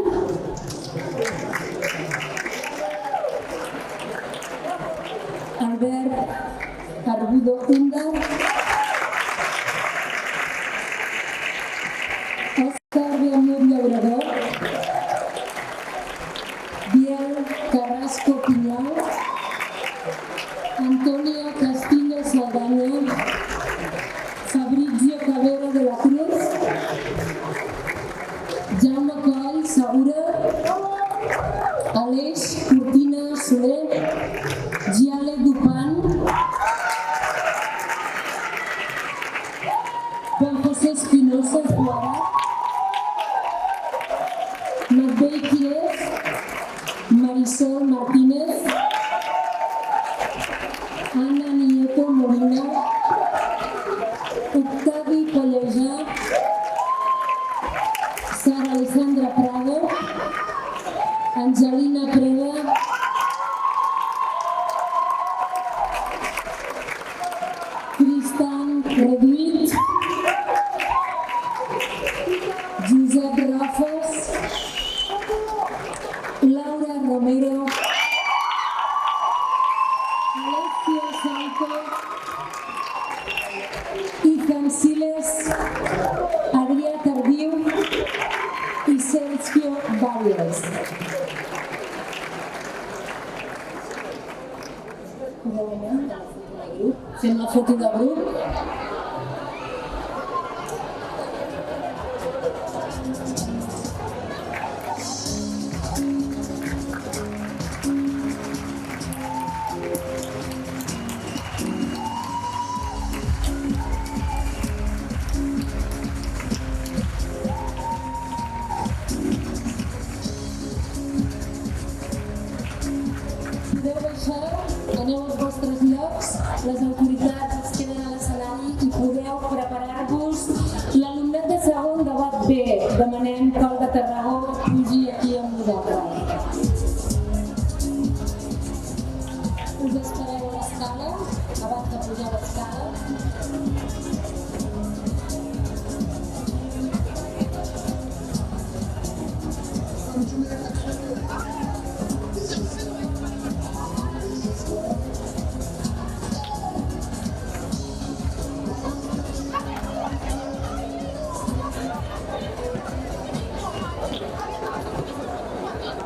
Albert Argudo Unda. Òscar Beamur Llaurador. Biel Carrasco Pinyol. Antonio Castillo Saldaña. Fabrizio Cabero de la Cruz. Jaume Coll Segura. Aleix Cortina Soler. Giale Dupan. Juan José Espinosa Escuara. Matbey Quirez. Marisol Martínez. Ana Nieto Molina. Octavi Pallejà. Sara Alessandra Prado. Angelina Preda. Tristan Reduït. Josep Rafes. Laura Romero. Alessio Santo. Ethan Siles. Adrià Tardiu i Sergio Valles. Fem la foto de grup. això, aneu als vostres llocs, les autoritats es queden a l'escenari i podeu preparar-vos. L'alumnat de segon debat B, demanem que el de Tarragó pugi aquí amb nosaltres. Us espereu a l'escala, abans de pujar a l'escala.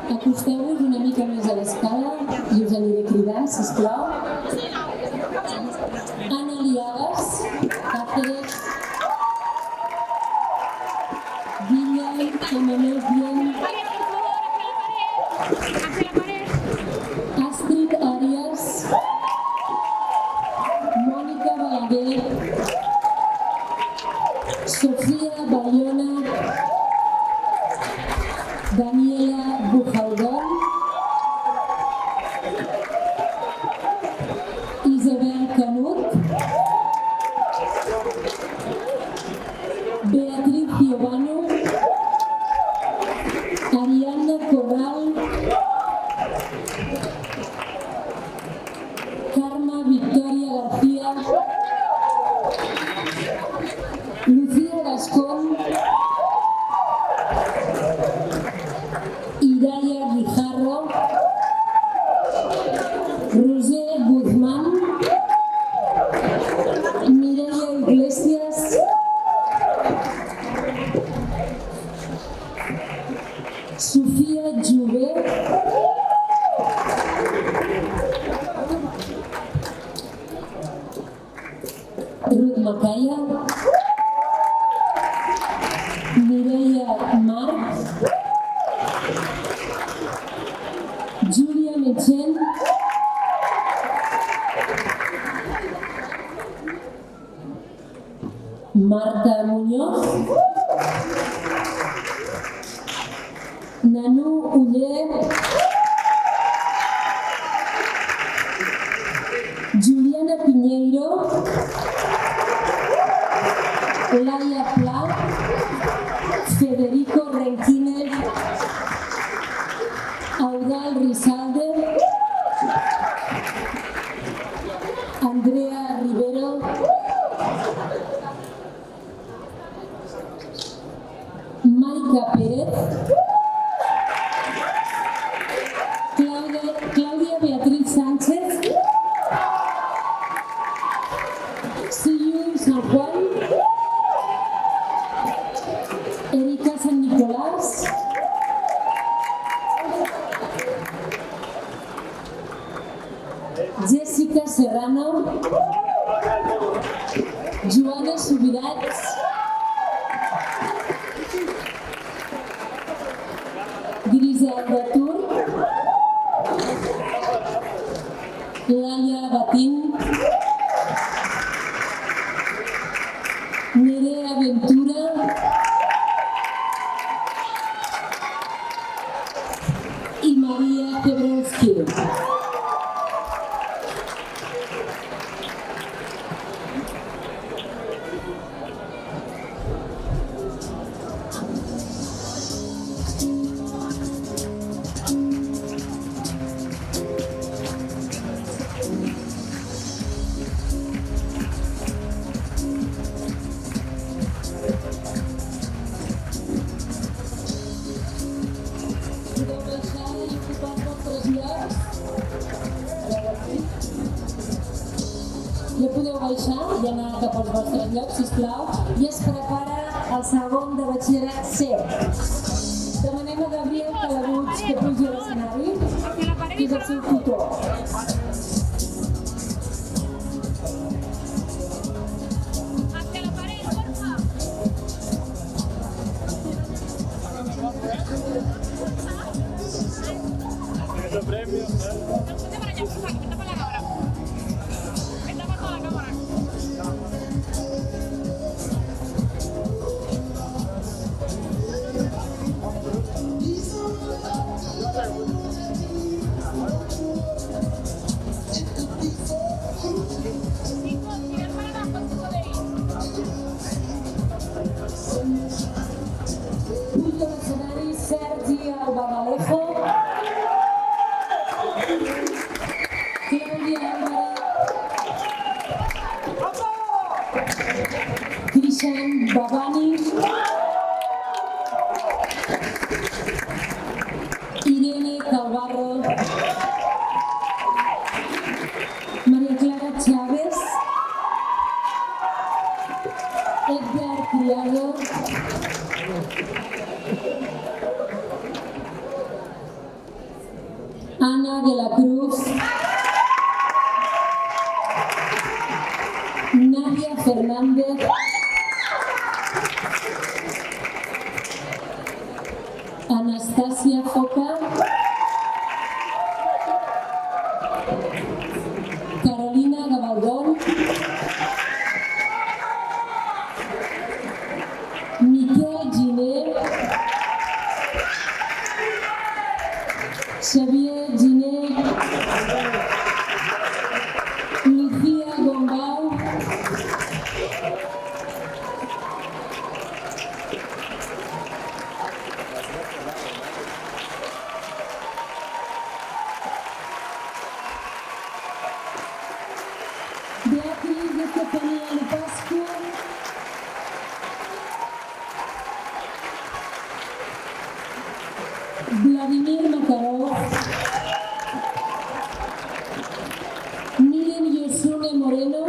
Acosteu-vos una mica més a l'escala i us aniré cridant, sisplau. Ana Liagas, Cáceres, Villa, Emanuel Bien, Astrid Arias, Mónica Balaguer, Sofía Bayona, Daniela Bujaldón, Isabel Canut, Beatriz Giovano, Ariadna Corral, Carme Victoria García, Lucía Gascón, Iraya Guijarro, Roser Guzmán, Mireia Iglesias, Sofia Jové, Ruth Macaya, Mireia Marc, Julia Mechen, Marta Muñoz, Nanu Uller, Juliana Piñeiro, Laia Pla, Federico Renquiner, Audal Rizalde, Andrea Rivero, Maica Pérez, Claudia Beatriz Sánchez, Siyu San Juan, Erika San Nicolás, Jessica Serrano, Joana Subirats, Griselda Tur, Laia Batín, Nerea Ventura, y María Cebrowski. Podeu baixar i ocupar els vostres llocs. Ja podeu baixar i anar cap als vostres llocs, sisplau, i es prepara el segon de batxillerat C. Demanem a Gabriel Calabuig que pugi a l'escenari, que és el seu tutor. Ana de la Cruz, Nadia Fernández, Anastasia Foca, Carolina Gabaldón, Miquel Giner, Xavier Giner, Lucía Gombau, Beatriz Estefanía Lupascu, Vladimir Makarov, Miren Yosune Moreno,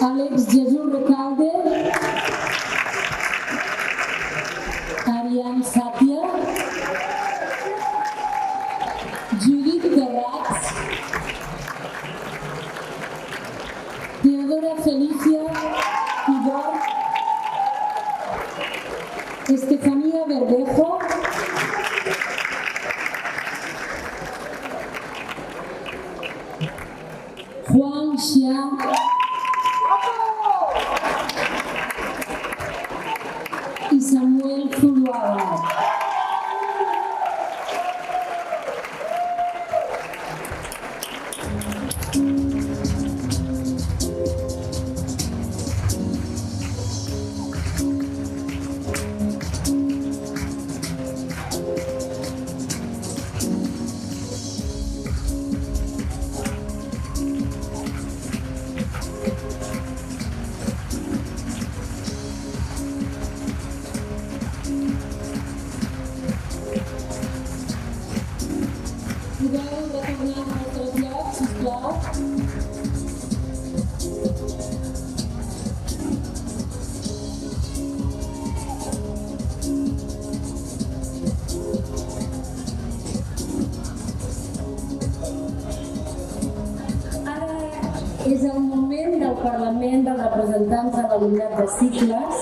Alex Jesús Recalde, Ariane Satia, Judith Carrats, Teodora Felicia Pidor, Estefanía Verdejo, Juan Xia, y Samuel Zuluaga. Podeu retornar als vostres llocs, sisplau. Ara és el moment del Parlament dels representants de l'alumnat de cicles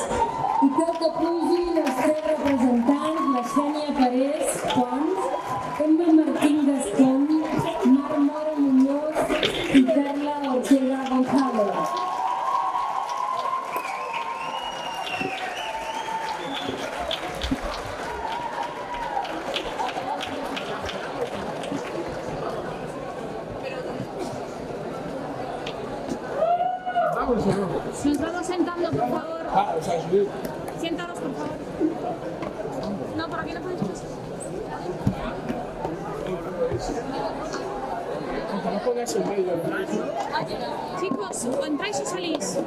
i cal que pugin els tres representants, la Xènia Parés Pons, Emma Martín Gascón, Mar Mora Muñoz i Carla Ortega González. Nos vamos sentando, por favor. Siéntanos, por favor. No, por aquí no podéis pasar. Chicos, o entráis o salís.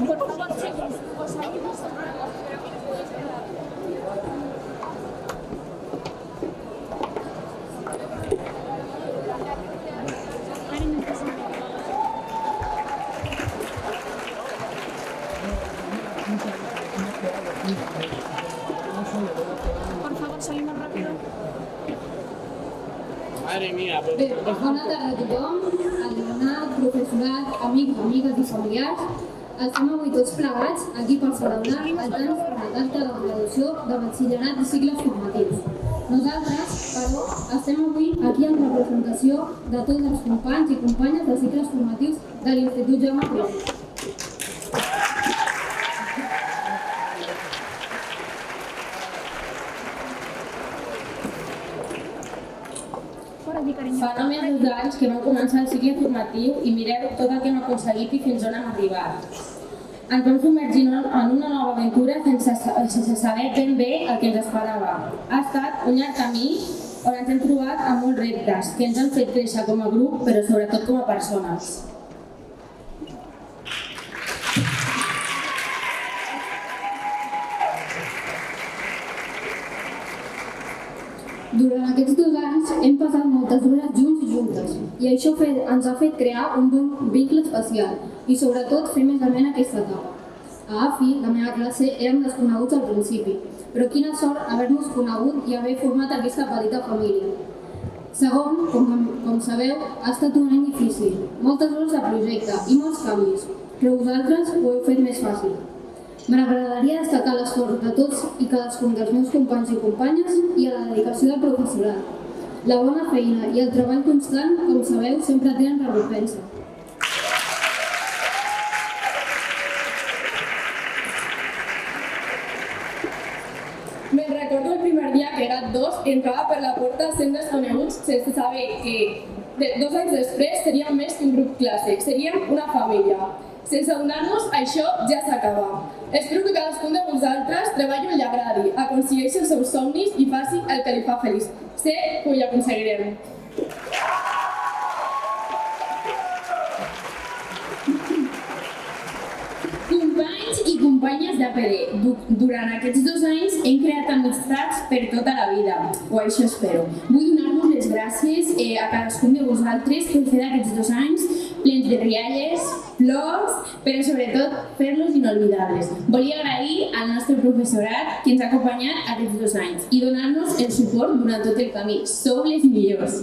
Por favor, chicos, os salimos. Por favor, salimos rápido. Madre mía, pues... Bé, bona tarda a tothom, alumnat, professorat, amics, amigues i familiars. Estem avui tots plegats aquí per celebrar el tan esperat acte de graduació de batxillerat i cicles formatius. Nosaltres, però, estem avui aquí en representació de tots els companys i companyes de cicles formatius de l'Institut Jaume I. cariño. Fa només 2 anys que vam començar el cicle formatiu i mireu tot el que hem aconseguit i fins on hem arribat. Ens vam submergir en una nova aventura sense saber ben bé el que ens esperava. Ha estat un llarg camí on ens hem trobat amb molts reptes que ens han fet créixer com a grup, però sobretot com a persones. Durant aquests 2 anys hem passat moltes hores junts i juntes i això ens ha fet crear un bon vincle especial i sobretot fer més amena aquesta etapa. A AFI, la meva classe, érem desconeguts al principi, però quina sort haver-nos conegut i haver format aquesta petita família. Segon, com sabeu, ha estat un any difícil, moltes hores de projecte i molts canvis, però vosaltres ho heu fet més fàcil. M'agradaria destacar l'esforç de tots i cadascun dels meus companys i companyes i a la dedicació del professorat. La bona feina i el treball constant, com sabeu, sempre tenen recompensa. Me'n recordo el primer dia que GAT2 entrava per la porta sent desconeguts sense saber que 2 anys després seríem més que un grup classe, seríem una família. Sense adonar-nos, això ja s'acaba. Espero que cadascun de vosaltres treballi on li agradi, aconsegueixi els seus somnis i faci el que li fa feliç. Sé que ho aconseguirem. Companys i companyes d'APD, durant aquests 2 anys hem creat amistats per tota la vida, o això espero. Vull donar-vos les gràcies a cadascun de vosaltres per fer d'aquests 2 anys plens de rialles, flors, però sobretot fer-los inolvidables. Volia agrair al nostre professorat que ens ha acompanyat aquests 2 anys i donar-nos el suport durant tot el camí. Sou les millors.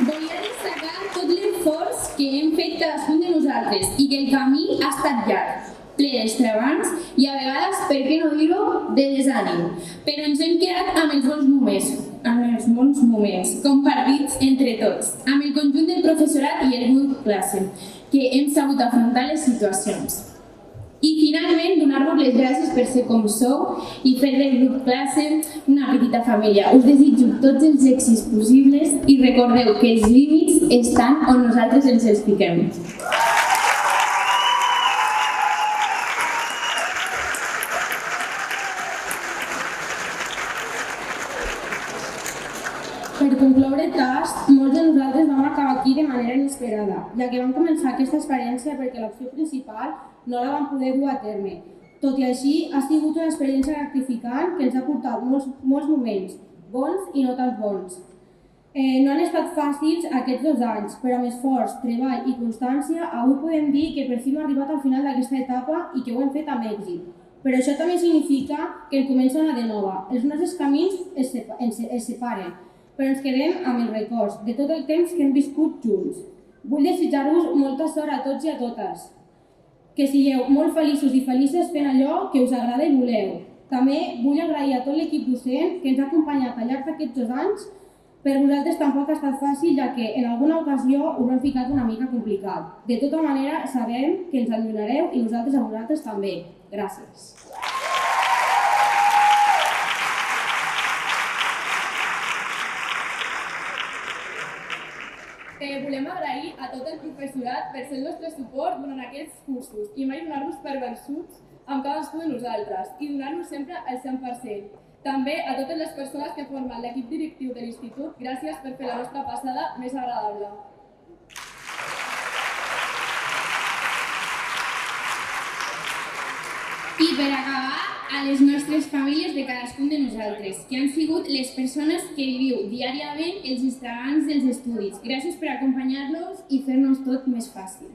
Volia destacar tot l'esforç que hem fet cadascun de nosaltres i que el camí ha estat llarg, ple d'estrebancs i a vegades, per què no dir-ho, de desànim. Però ens hem quedat amb els bons moments, compartits entre tots, amb el conjunt del professorat i el grup classe, que hem sabut afrontar les situacions. I finalment, donar-vos les gràcies per ser com sou i fer del grup classe una petita família. Us desitjo tots els èxits possibles i recordeu que els límits estan on nosaltres ens els fiquem. Per concloure el tast, molts de nosaltres vam acabar aquí de manera inesperada, ja que vam començar aquesta experiència perquè l'opció principal no la vam poder dur a terme. Tot i així, ha sigut una experiència gratificant que ens ha portat molts moments, bons i no tan bons. No han estat fàcils aquests 2 anys, però amb esforç, treball i constància, avui podem dir que per fi hem arribat al final d'aquesta etapa i que ho hem fet amb èxit. Però això també significa que comença una de nova. Els nostres camins es separen, però ens quedem amb els records de tot el temps que hem viscut junts. Vull desitjar-vos molta sort a tots i a totes. Que sigueu molt feliços i felices fent allò que us agrada i voleu. També vull agrair a tot l'equip docent que ens ha acompanyat al llarg d'aquests 2 anys. Per vosaltres tampoc ha estat fàcil, ja que en alguna ocasió us hem ficat una mica complicat. De tota manera, sabem que ens enllunareu i nosaltres a vosaltres també. Gràcies. Volem agrair a tot el professorat per ser el nostre suport durant aquests cursos i mai donar-nos per vençuts amb cadascú de nosaltres i donar-nos sempre el 100%. També a totes les persones que formen l'equip directiu de l'institut, gràcies per fer la nostra passada més agradable. I per acabar, a les nostres famílies de cadascun de nosaltres, que han sigut les persones que viviu diàriament els estragants dels estudis. Gràcies per acompanyar-nos i fer-nos tot més fàcil.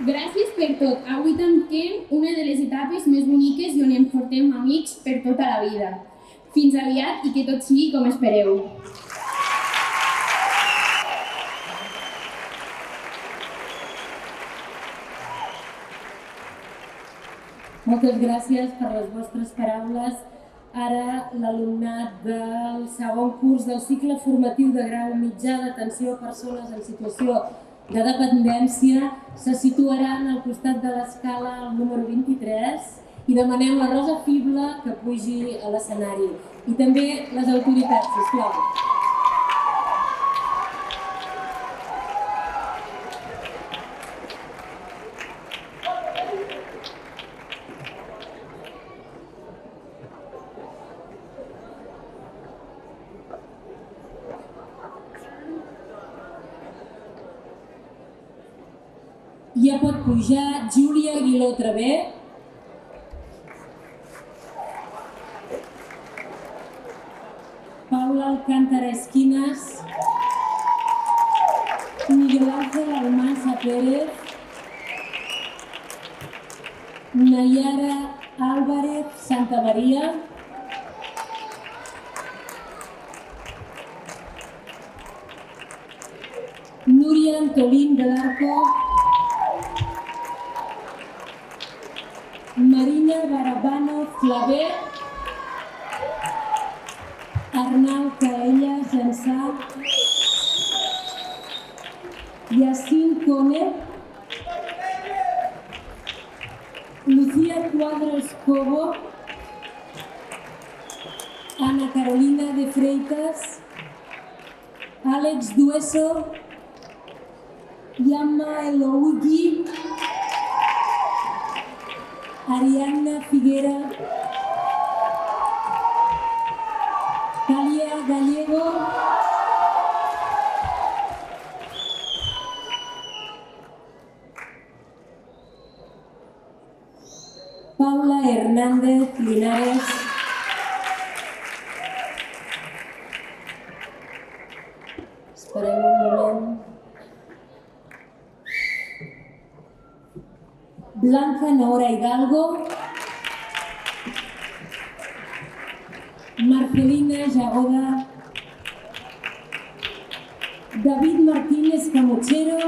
Gràcies per tot. Avui tanquem una de les etapes més boniques i on ens portem amics per tota la vida. Fins aviat i que tot sigui com espereu. Moltes gràcies per les vostres paraules. Ara l'alumnat del segon curs del cicle formatiu de grau mitjà d'atenció a persones en situació de dependència se situaran al costat de l'escala al número 23 i demanem la Rosa Fibla que pugi a l'escenari. I també les autoritats, sisplau. pot pujar. Júlia Aguiló Travé. Paula Alcántara Esquinas. Miguel Ángel Almanza Pérez. Nayara Álvarez Santamaría. Núria Antolín del Arco. Marina Barabano Clavé. Arnau Caella Jansà. Yacine Cone. Lucía Cuadros Cobo. Ana Carolina de Freitas. Àlex Dueso. Yamma Elougi. Ariadna Figuera. Talia Gallego. Paula Hernández Linares. Esperem un moment. Blanca Nora Hidalgo. Marcelina Jagoda. David Martínez Camuchero.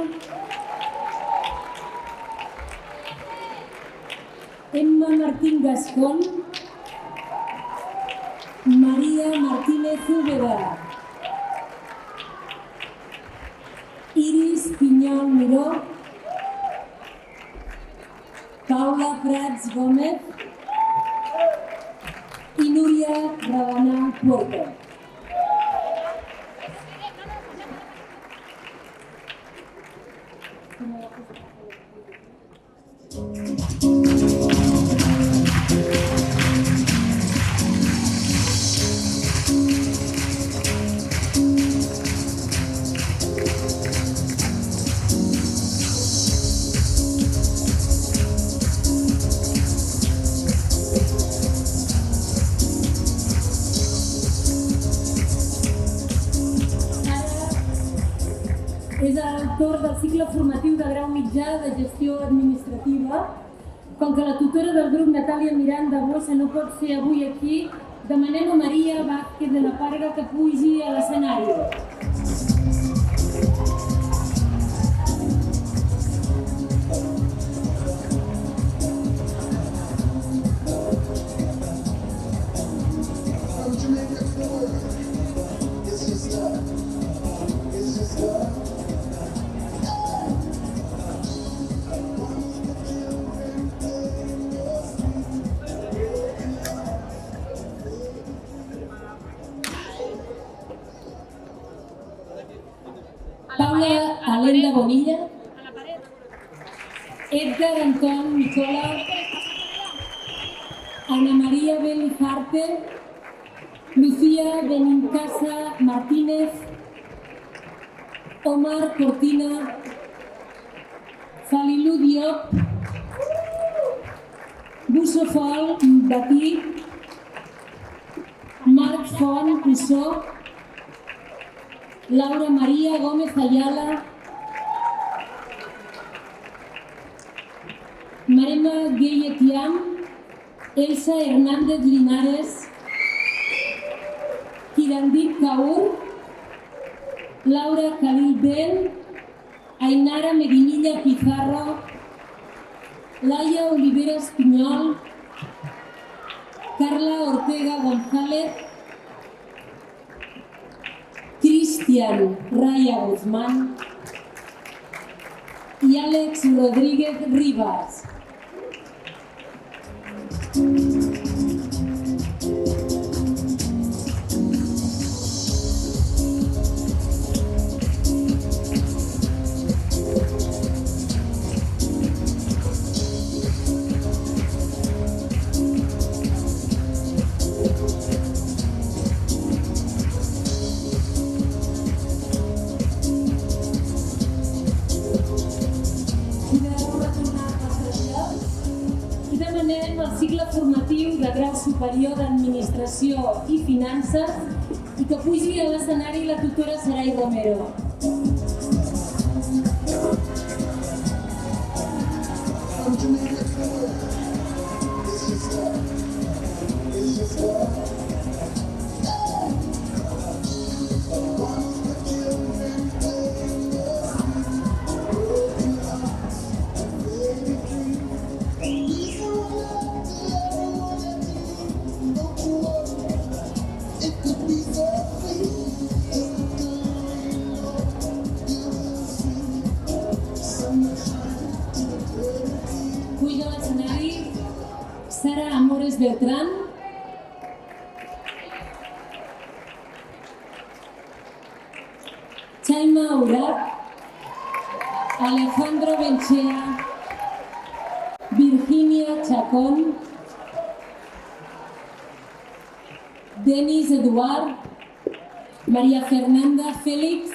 Emma Martín Gascón. María Martínez Úbeda. Iris Piñol Miró. Paula Prats Gómez i Núria Rabanà Puerto. És l'autor del cicle formatiu de grau mitjà de gestió administrativa. Com que la tutora del grup, Natàlia Miranda Bossa, no pot ser avui aquí, demanem a Maria Vázquez de la Parga que pugi a l'escenari. Paula Alenda Bonilla. Edgar Anton Nicola. Ana María Belizarte. Lucía Benincasa Martínez. Omar Cortina. Falilú Diop. Busofol Batí. Marc Font Cussó. Laura María Gómez Ayala. Marema Gueyetiam. Elsa Hernández Linares. Kirandip Kaur. Laura Khalil Ben. Ainara Medinilla Pizarro. Laia Oliveras Piñol. Carla Ortega González. Cristian Raya Guzmán y Alex Rodríguez Rivas. demanem el cicle formatiu de grau superior d'Administració i Finances i que pugi a l'escenari la tutora Sarai Romero. Puja a l'escenari Sara Amores Beltrán, Chaima Aurat, Alejandro Benchea, Virginia Chacón, Denis Eduard, María Fernanda Félix,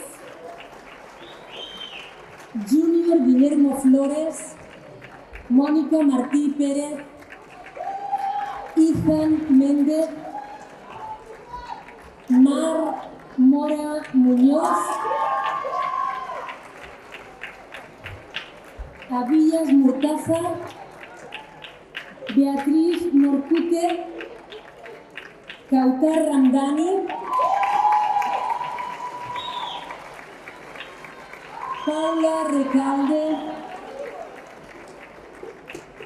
Junior Guillermo Flores, Mónica Martí Pérez, Ethan Méndez, Mar Mora Muñoz, Avillas Murtaza, Beatriz Morcute, Kautar Ramdani, Paula Recalde,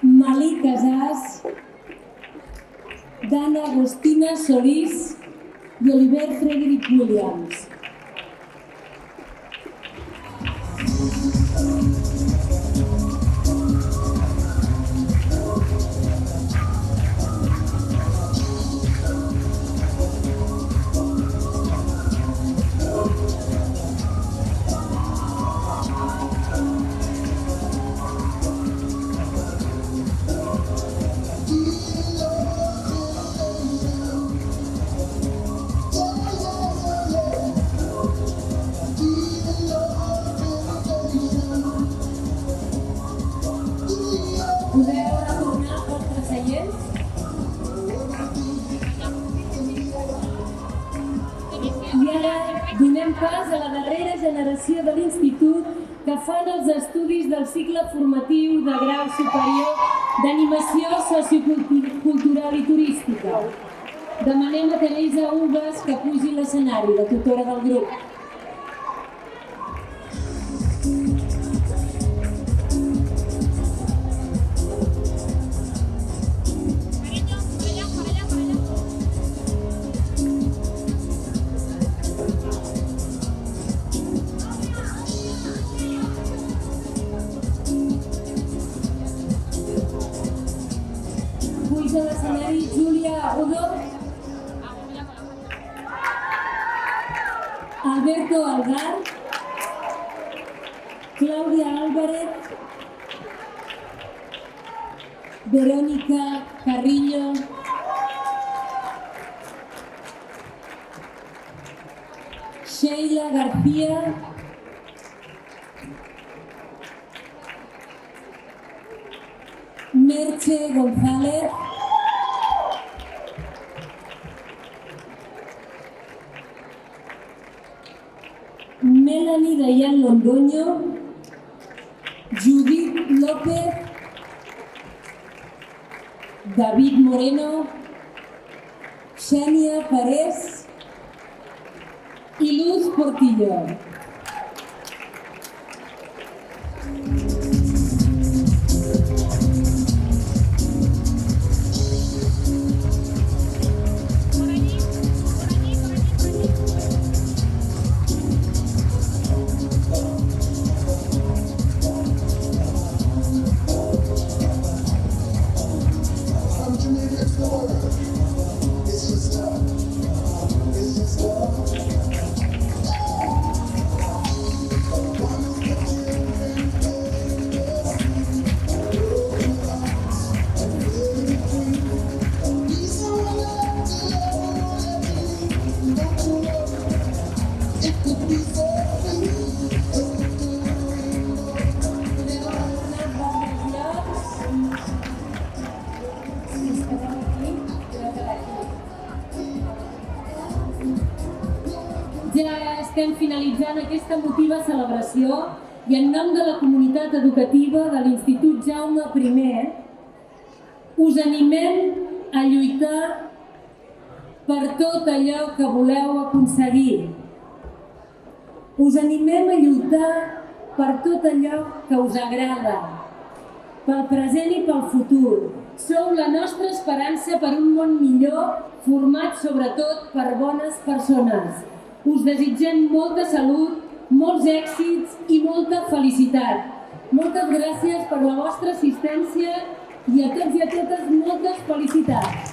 Malik Casas, Dana Agostina Solís i Oliver Frederick Williams. Podeu retornar als vostres seients? I ara donem pas a la darrera generació de l'Institut que fan els estudis del cicle formatiu de grau superior d'animació sociocultural i turística. Demanem a Teresa Ugas que pugi a l'escenari, la tutora del grup. Puja a l'escenari Júlia Udó, Alberto Algar, Clàudia Álvarez, Verónica Carrillo, Sheila García, Merche González, Melanie Dayan Londoño, Judith López, David Moreno, Xènia Parés i Luz Portillo. estem finalitzant aquesta emotiva celebració i en nom de la comunitat educativa de l'Institut Jaume I us animem a lluitar per tot allò que voleu aconseguir. Us animem a lluitar per tot allò que us agrada, pel present i pel futur. Sou la nostra esperança per un món millor, format sobretot per bones persones. Us desitgem molta salut, molts èxits i molta felicitat. Moltes gràcies per la vostra assistència i a tots i a totes moltes felicitats.